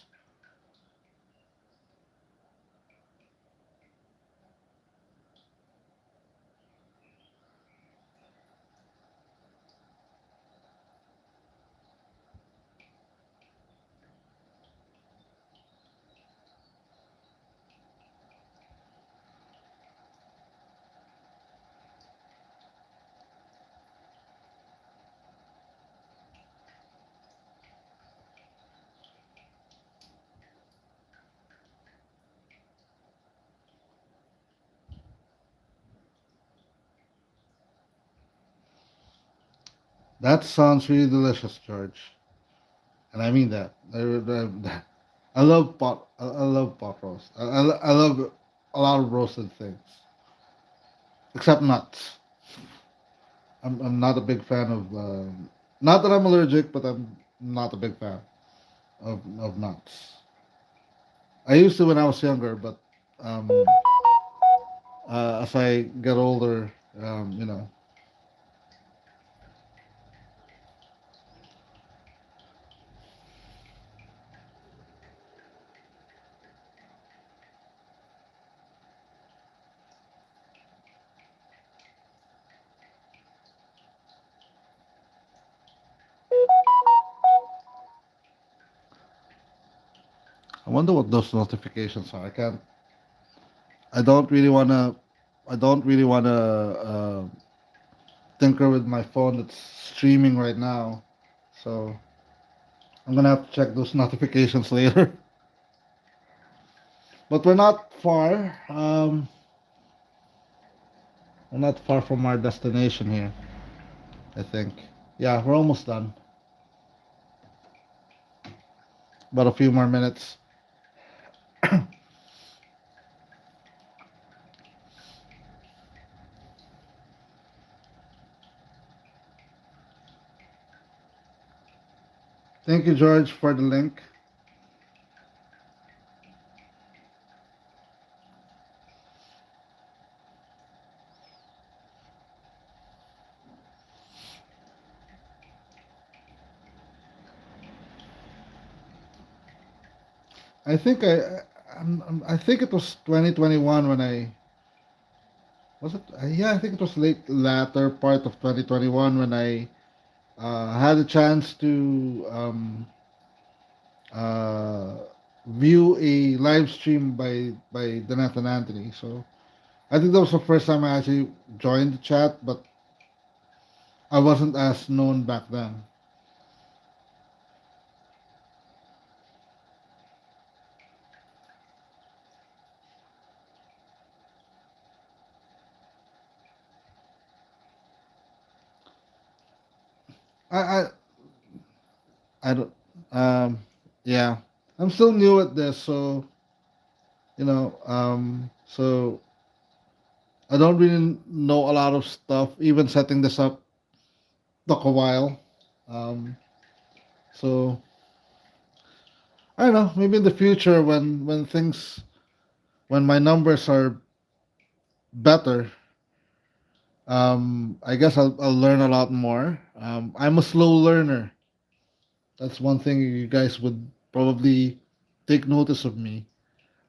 That sounds really delicious, George, and I mean that. I love pot. I love pot roast. I love a lot of roasted things, except nuts. I'm not a big fan of. Not that I'm allergic, but I'm not a big fan of nuts. I used to when I was younger, but um, as I get older, you know, I wonder what those notifications are. I can't. I don't really wanna. I don't really wanna tinker with my phone that's streaming right now. So I'm gonna have to check those notifications later. But we're not far. We're not far from our destination here. I think. Yeah, we're almost done. About a few more minutes. Thank you, George, for the link. I think I think it was 2021 when I was it. Yeah, I think it was late latter part of 2021 when I had a chance to uh, view a live stream by Donat Anthony. So I think that was the first time I actually joined the chat, but I wasn't as known back then. I I don't um yeah. I'm still new at this, so so I don't really know a lot of stuff. Even setting this up took a while. Um, so I don't know. Maybe in the future, when my numbers are better, I guess I'll learn a lot more. I'm a slow learner. That's one thing you guys would probably take notice of me.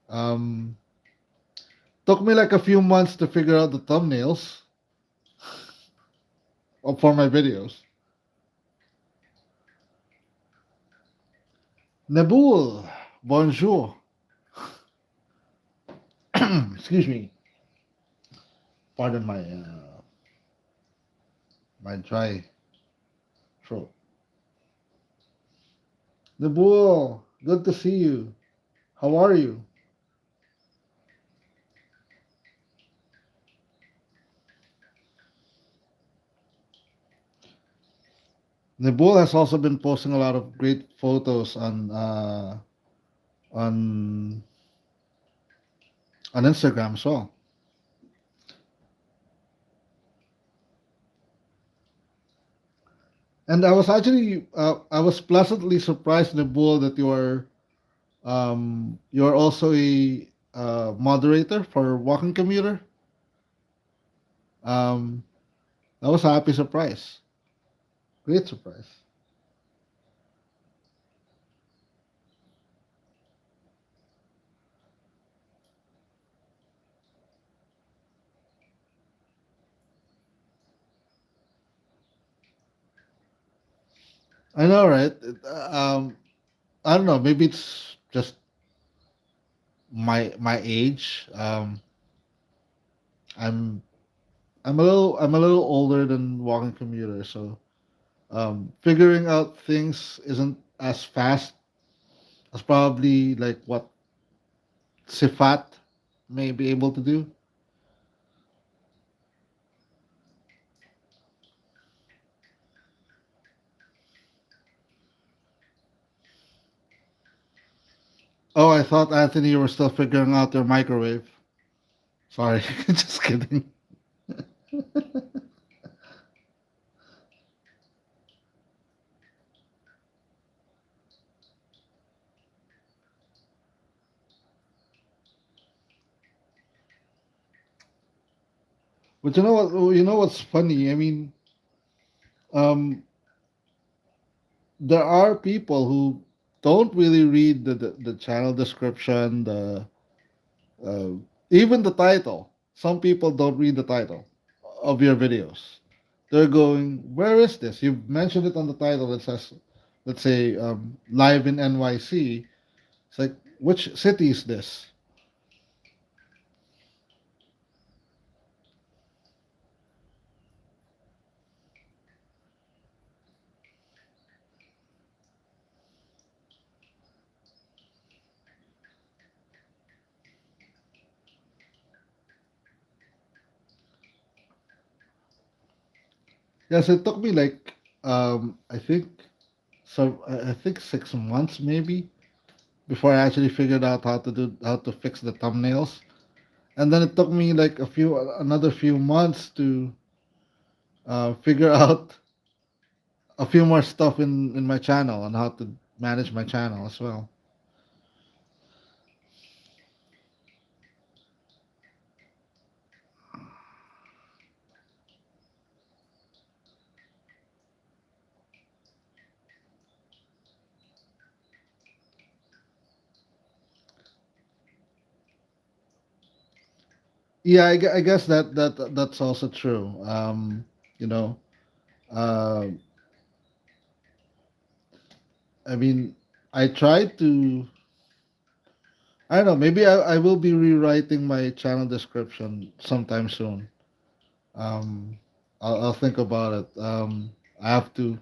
Um, Took me like a few months to figure out the thumbnails for my videos. Nabul, bonjour. Excuse me. Pardon my dry throat. Nabul, good to see you. How are you? Nabul has also been posting a lot of great photos on on Instagram as well. And I was pleasantly surprised, Nabul, that you're also a moderator for Walking Commuter. Um, that was a happy surprise. Great surprise. I know, right? I don't know. Maybe it's just my age. I'm I'm a little older than walking commuter, so figuring out things isn't as fast as probably like what Sifat may be able to do. Oh, I thought Anthony, you were still figuring out your microwave. Sorry, just kidding. But you know what? You know what's funny? I mean, um, there are people who don't really read the channel description, the uh, even the title. Some people don't read the title of your videos. They're going, where is this? You've mentioned it on the title. It says, let's say, live in NYC. It's like, which city is this? Yes, it took me like, I think, I think 6 months maybe before I actually figured out how to fix the thumbnails. And then it took me like another few months to figure out a few more stuff in my channel and how to manage my channel as well. Yeah, I guess that's also true. You know, uh, I mean, I tried to. I don't know. Maybe I will be rewriting my channel description sometime soon. Um, I'll think about it. I have to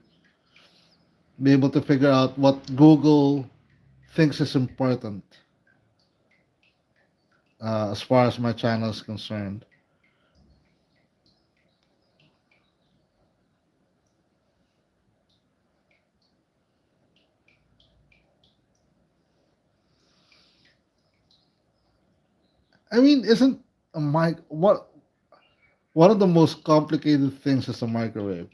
be able to figure out what Google thinks is important as far as my channel is concerned. I mean, isn't a mic what one of the most complicated things is a microwave,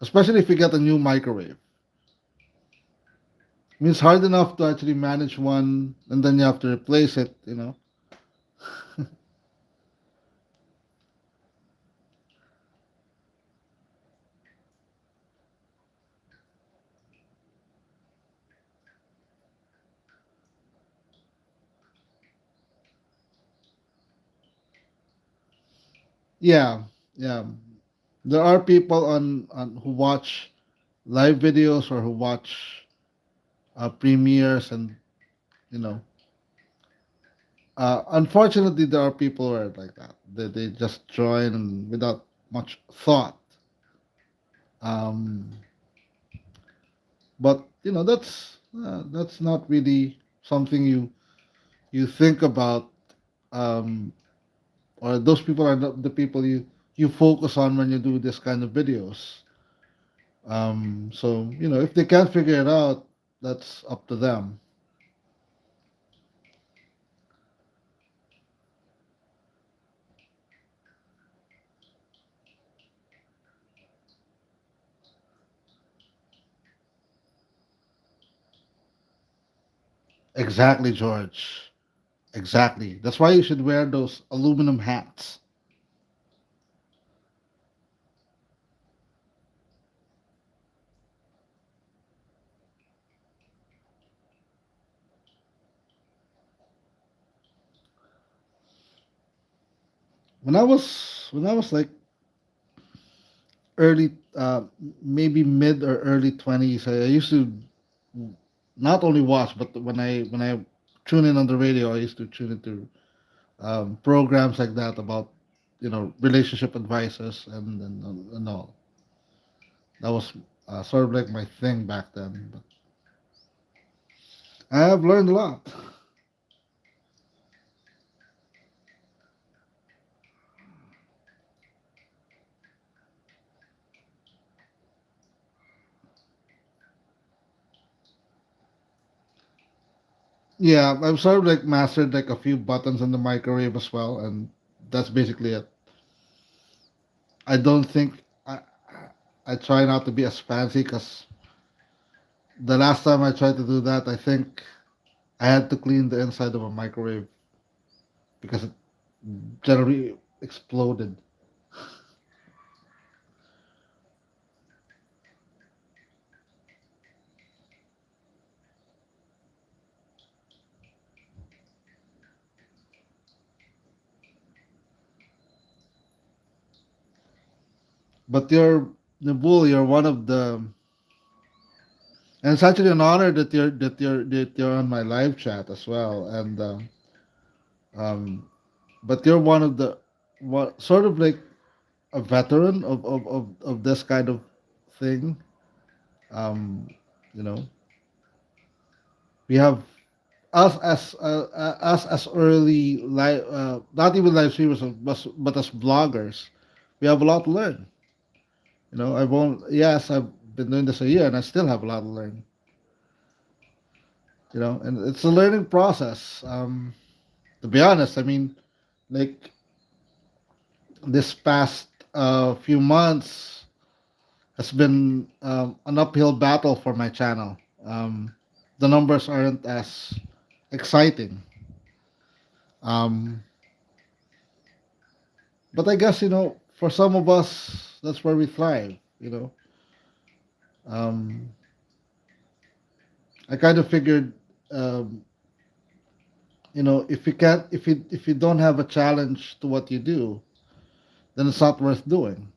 especially if you get a new microwave. I mean, it's hard enough to actually manage one, and then you have to replace it. You know. Yeah, yeah. There are people on who watch live videos or who watch premieres, and you know, unfortunately, there are people who are like that. They just join and without much thought. Um, but you know, that's not really something you think about, um, or those people are not the people you focus on when you do this kind of videos. So you know, if they can't figure it out, that's up to them. Exactly, George. Exactly. That's why you should wear those aluminum hats. When I was like early, maybe mid or early 20s, I used to not only watch, but when I tune in on the radio, I used to tune into programs like that about relationship advices and all. That was sort of like my thing back then. But I have learned a lot. Yeah, I've sort of like mastered like a few buttons on the microwave as well, and that's basically it. I don't think I try not to be as fancy because the last time I tried to do that, I think I had to clean the inside of a microwave because it generally exploded. But you're Nabul, you're one of the, and it's actually an honor that you're on my live chat as well. And um, but you're one of the, what sort of like a veteran of this kind of thing. Um, you know, we have us as early live, not even live streamers, but as bloggers, we have a lot to learn. I won't. Yes, I've been doing this a year, and I still have a lot to learn. And it's a learning process. To be honest, I mean, like this past few months has been an uphill battle for my channel. The numbers aren't as exciting, um, but I guess for some of us, that's where we thrive. Um, I kind of figured, um, if you don't have a challenge to what you do, then it's not worth doing.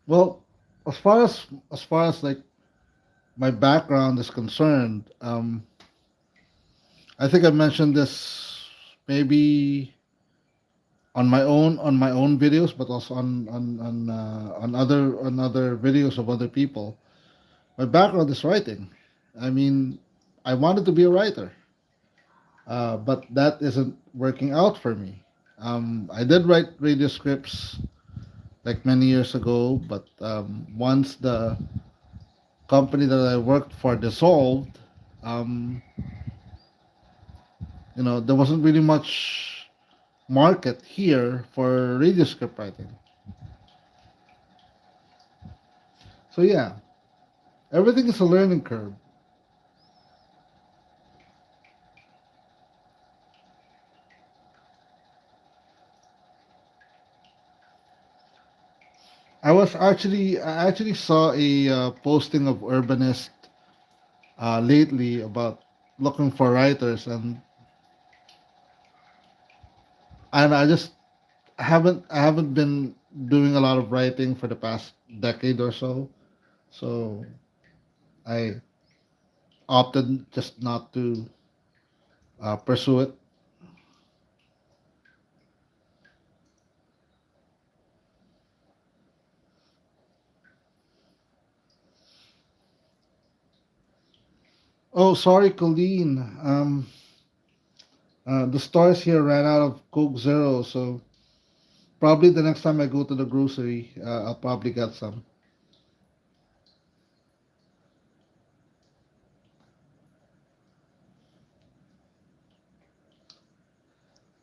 Well, as far as like my background is concerned, I think I mentioned this maybe on my own videos, but also on other videos of other people. My background is writing. I mean, I wanted to be a writer, but that isn't working out for me. I did write radio scripts like many years ago, but once the company that I worked for dissolved, um, there wasn't really much market here for radio script writing. So yeah, everything is a learning curve. I actually saw a posting of Urbanist lately about looking for writers, and I haven't been doing a lot of writing for the past decade or so. So I opted just not to pursue it. Oh, sorry, Colleen. The stores here ran out of Coke Zero, so probably the next time I go to the grocery, I'll probably get some.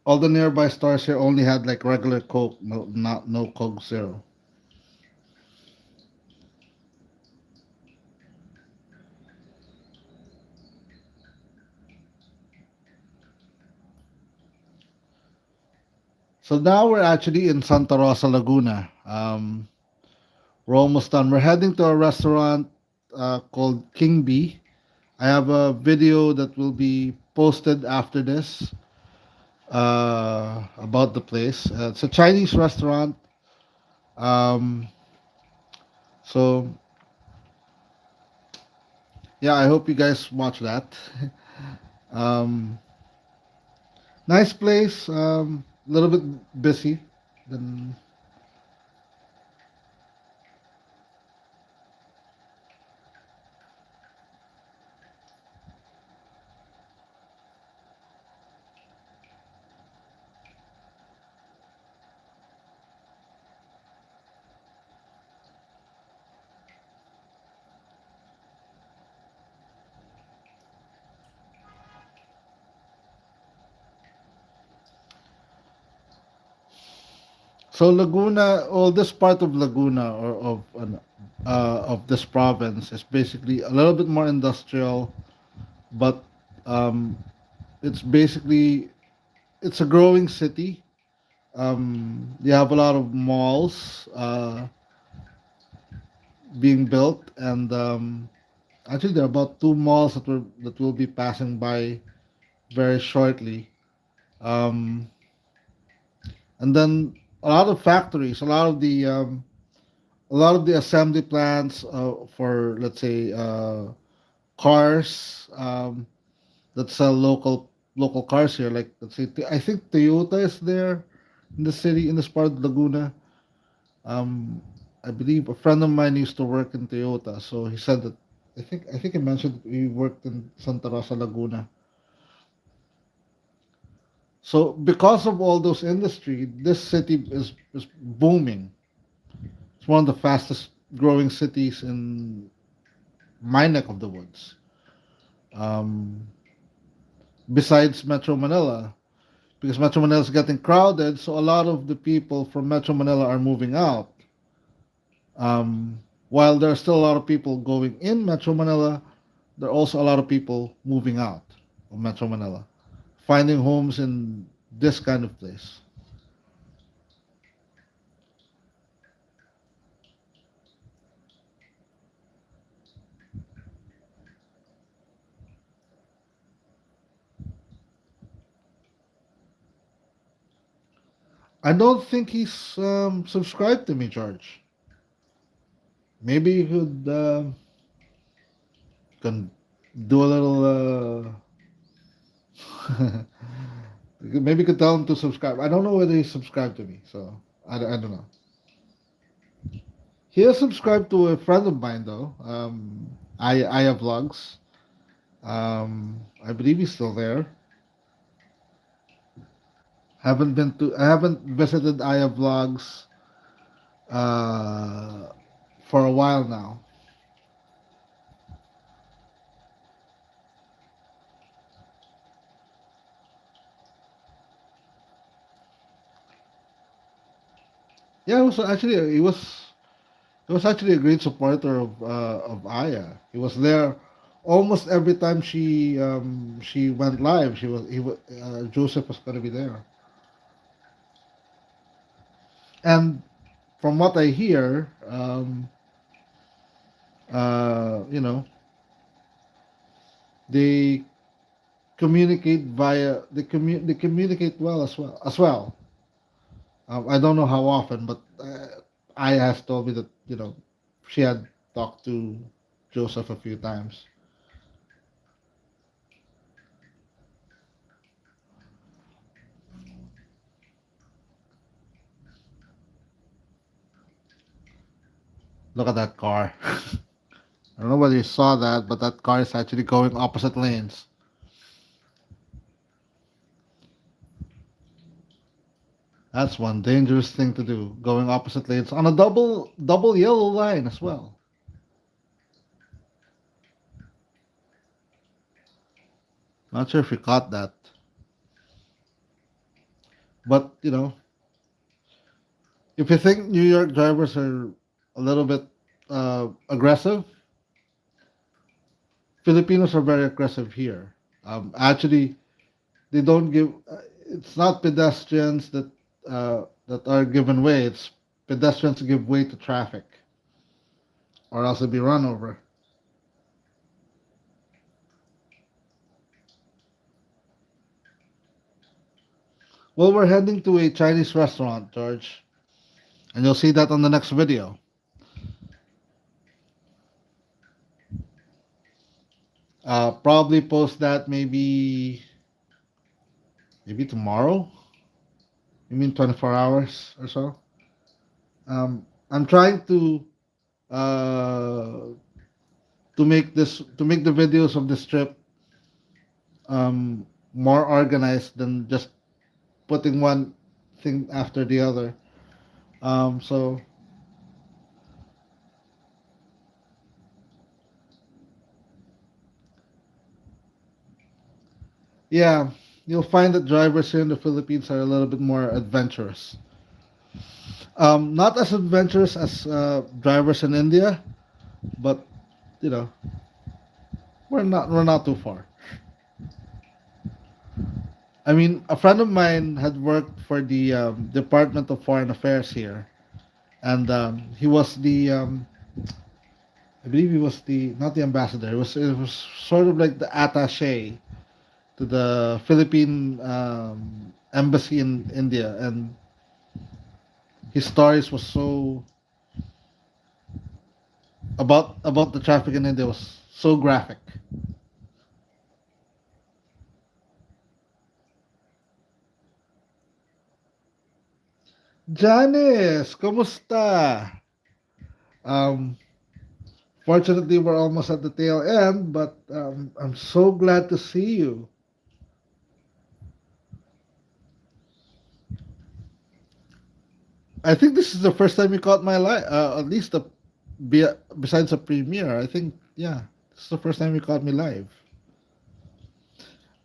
All the nearby stores here only had like regular Coke, no Coke Zero. So now we're actually in Santa Rosa, Laguna. We're almost done. We're heading to a restaurant called King B. I have a video that will be posted after this about the place. It's a Chinese restaurant. Um, so yeah, I hope you guys watch that. um, Nice place. A little bit busy. Then so Laguna, all this part of Laguna or of this province is basically a little bit more industrial, but um, it's basically it's a growing city. You have a lot of malls being built, and actually there are about two malls that will be passing by very shortly. Um, and then a lot of factories, a lot of the assembly plants for let's say cars that sell local cars here. Like let's say I think Toyota is there in the city in this part of Laguna. Um, I believe a friend of mine used to work in Toyota, so he said that I think he mentioned that he worked in Santa Rosa, Laguna. So because of all those industry, this city is booming. It's one of the fastest growing cities in my neck of the woods. Um, Besides Metro Manila, because Metro Manila is getting crowded, so a lot of the people from Metro Manila are moving out. Um, while there are still a lot of people going in Metro Manila, there are also a lot of people moving out of Metro Manila, finding homes in this kind of place. I don't think he's subscribed to me, George. Maybe you could can do a little. Maybe you could tell him to subscribe. I don't know whether he subscribed to me, so I don't know. He is subscribed to a friend of mine though. I have vlogs. I believe he's still there. I haven't visited Aya Vlogs uh, for a while now. Yeah, he was actually a great supporter of Aya. He was there almost every time she went live. Joseph was going to be there. And from what I hear, you know, they they communicate well as well. I don't know how often, but Aya has told me that she had talked to Joseph a few times. Look at that car. I don't know whether you saw that, but that car is actually going opposite lanes. That's one dangerous thing to do, going opposite lanes on a double yellow line as well. Not sure if you caught that. But if you think New York drivers are a little bit aggressive, Filipinos are very aggressive here. Actually, they don't give. It's not pedestrians that are given way. It's pedestrians give way to traffic, or else they'll be run over. Well, we're heading to a Chinese restaurant, George, and you'll see that on the next video. Probably post that maybe tomorrow. You mean 24 hours or so? I'm trying uh, to make the videos of this trip more organized than just putting one thing after the other. So yeah, you'll find that drivers here in the Philippines are a little bit more adventurous. Not as adventurous as drivers in India, but you know we're not too far. I mean, a friend of mine had worked for the Department of Foreign Affairs here, and he was I believe he was the not the ambassador. It was sort of like the attaché to the Philippine embassy in India, and his stories was so about the traffic in India was so graphic. Janice, kumusta? Um, Fortunately, we're almost at the tail end, but I'm so glad to see you. I think this is the first time you caught my live, at least be, besides a premiere. I think, yeah, this is the first time you caught me live.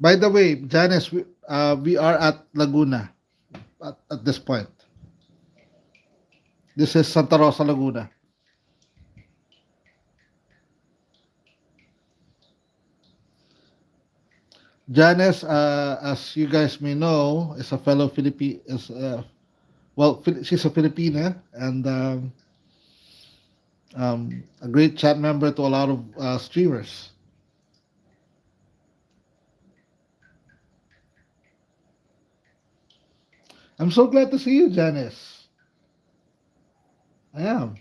By the way, Janice, we are at Laguna at this point. This is Santa Rosa, Laguna. Janice, as you guys may know, is a fellow Philippine. She's a Filipina and a great chat member to a lot of streamers. I'm so glad to see you, Janice. I am.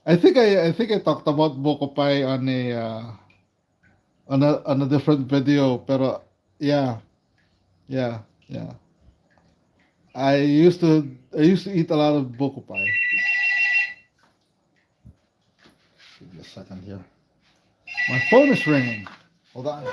I think I talked about Boko Pai on a different video, pero yeah, yeah, yeah. I used to eat a lot of Boko Pai. Give me a second here. My phone is ringing. Hold on.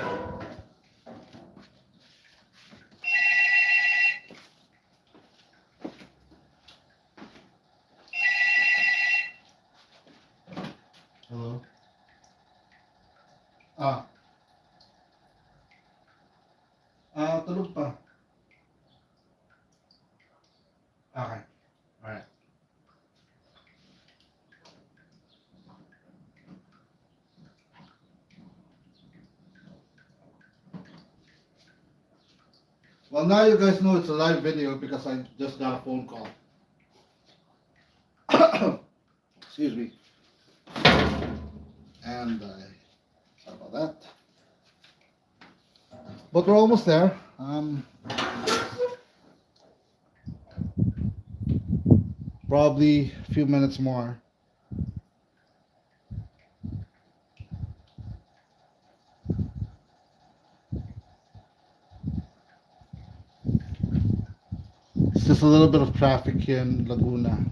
Hello. Ah, tulog pa. Okay. All right. Well, now you guys know it's a live video because I just got a phone call. Excuse me. And sorry about that. But we're almost there. Probably a few minutes more. It's just a little bit of traffic here in Laguna.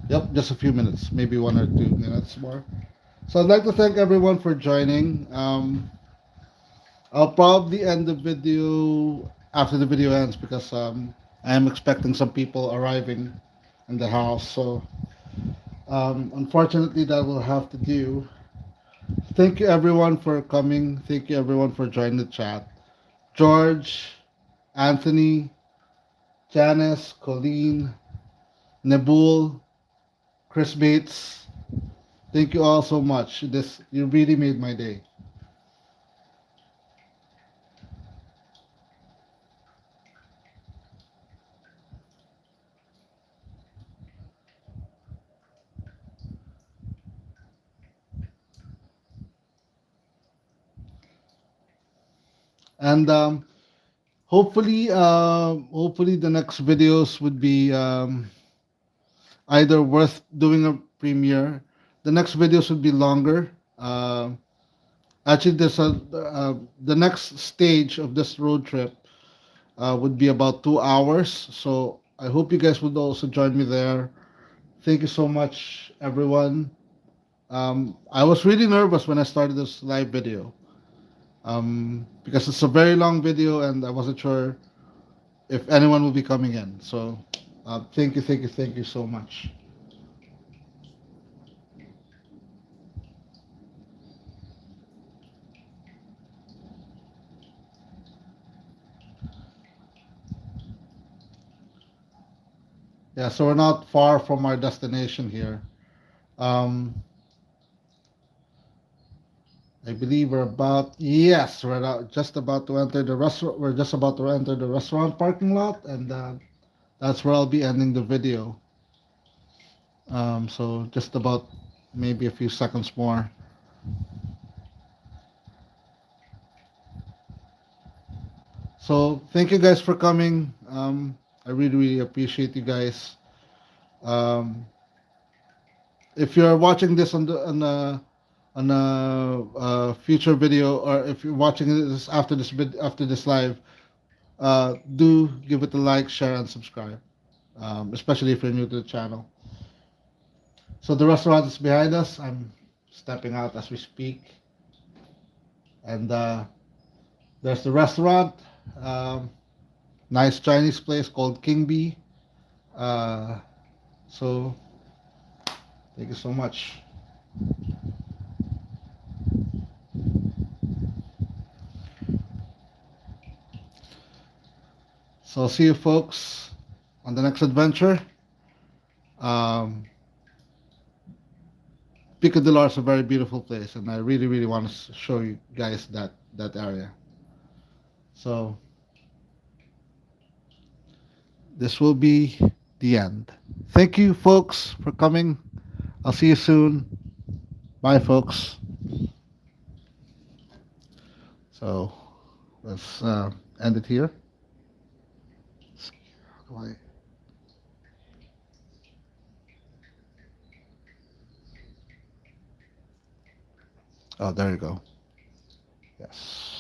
Yep, just a few minutes, maybe 1 or 2 minutes more. So I'd like to thank everyone for joining. I'll probably end the video after the video ends because I am expecting some people arriving in the house. So unfortunately, that will have to do. Thank you everyone for coming. Thank you everyone for joining the chat. George, Anthony, Janice, Colleen, Nebul, Chris Bates. Thank you all so much. This you really made my day. And hopefully the next videos would be either worth doing a premiere. The next videos would be longer. Actually, the next stage of this road trip would be about 2 hours. So I hope you guys would also join me there. Thank you so much, everyone. I was really nervous when I started this live video because it's a very long video and I wasn't sure if anyone will be coming in. So thank you so much. Yeah, so we're not far from our destination here. Um, I believe we're just about to enter the restaurant. We're just about to enter the restaurant parking lot, and that's where I'll be ending the video. So just about maybe a few seconds more. So thank you guys for coming. I really appreciate you guys. Um, if you're watching this on a future video, or if you're watching this after this live, do give it a like, share, and subscribe. Especially if you're new to the channel. So the restaurant is behind us. I'm stepping out as we speak, and there's the restaurant. Um, Nice Chinese place called King Bee. Uh, so thank you so much. So I'll see you folks on the next adventure. Um, Pico de Loro is a very beautiful place, and I really want to show you guys that area. So this will be the end. Thank you, folks, for coming. I'll see you soon. Bye, folks. So let's end it here. How do I- Oh, there you go. Yes.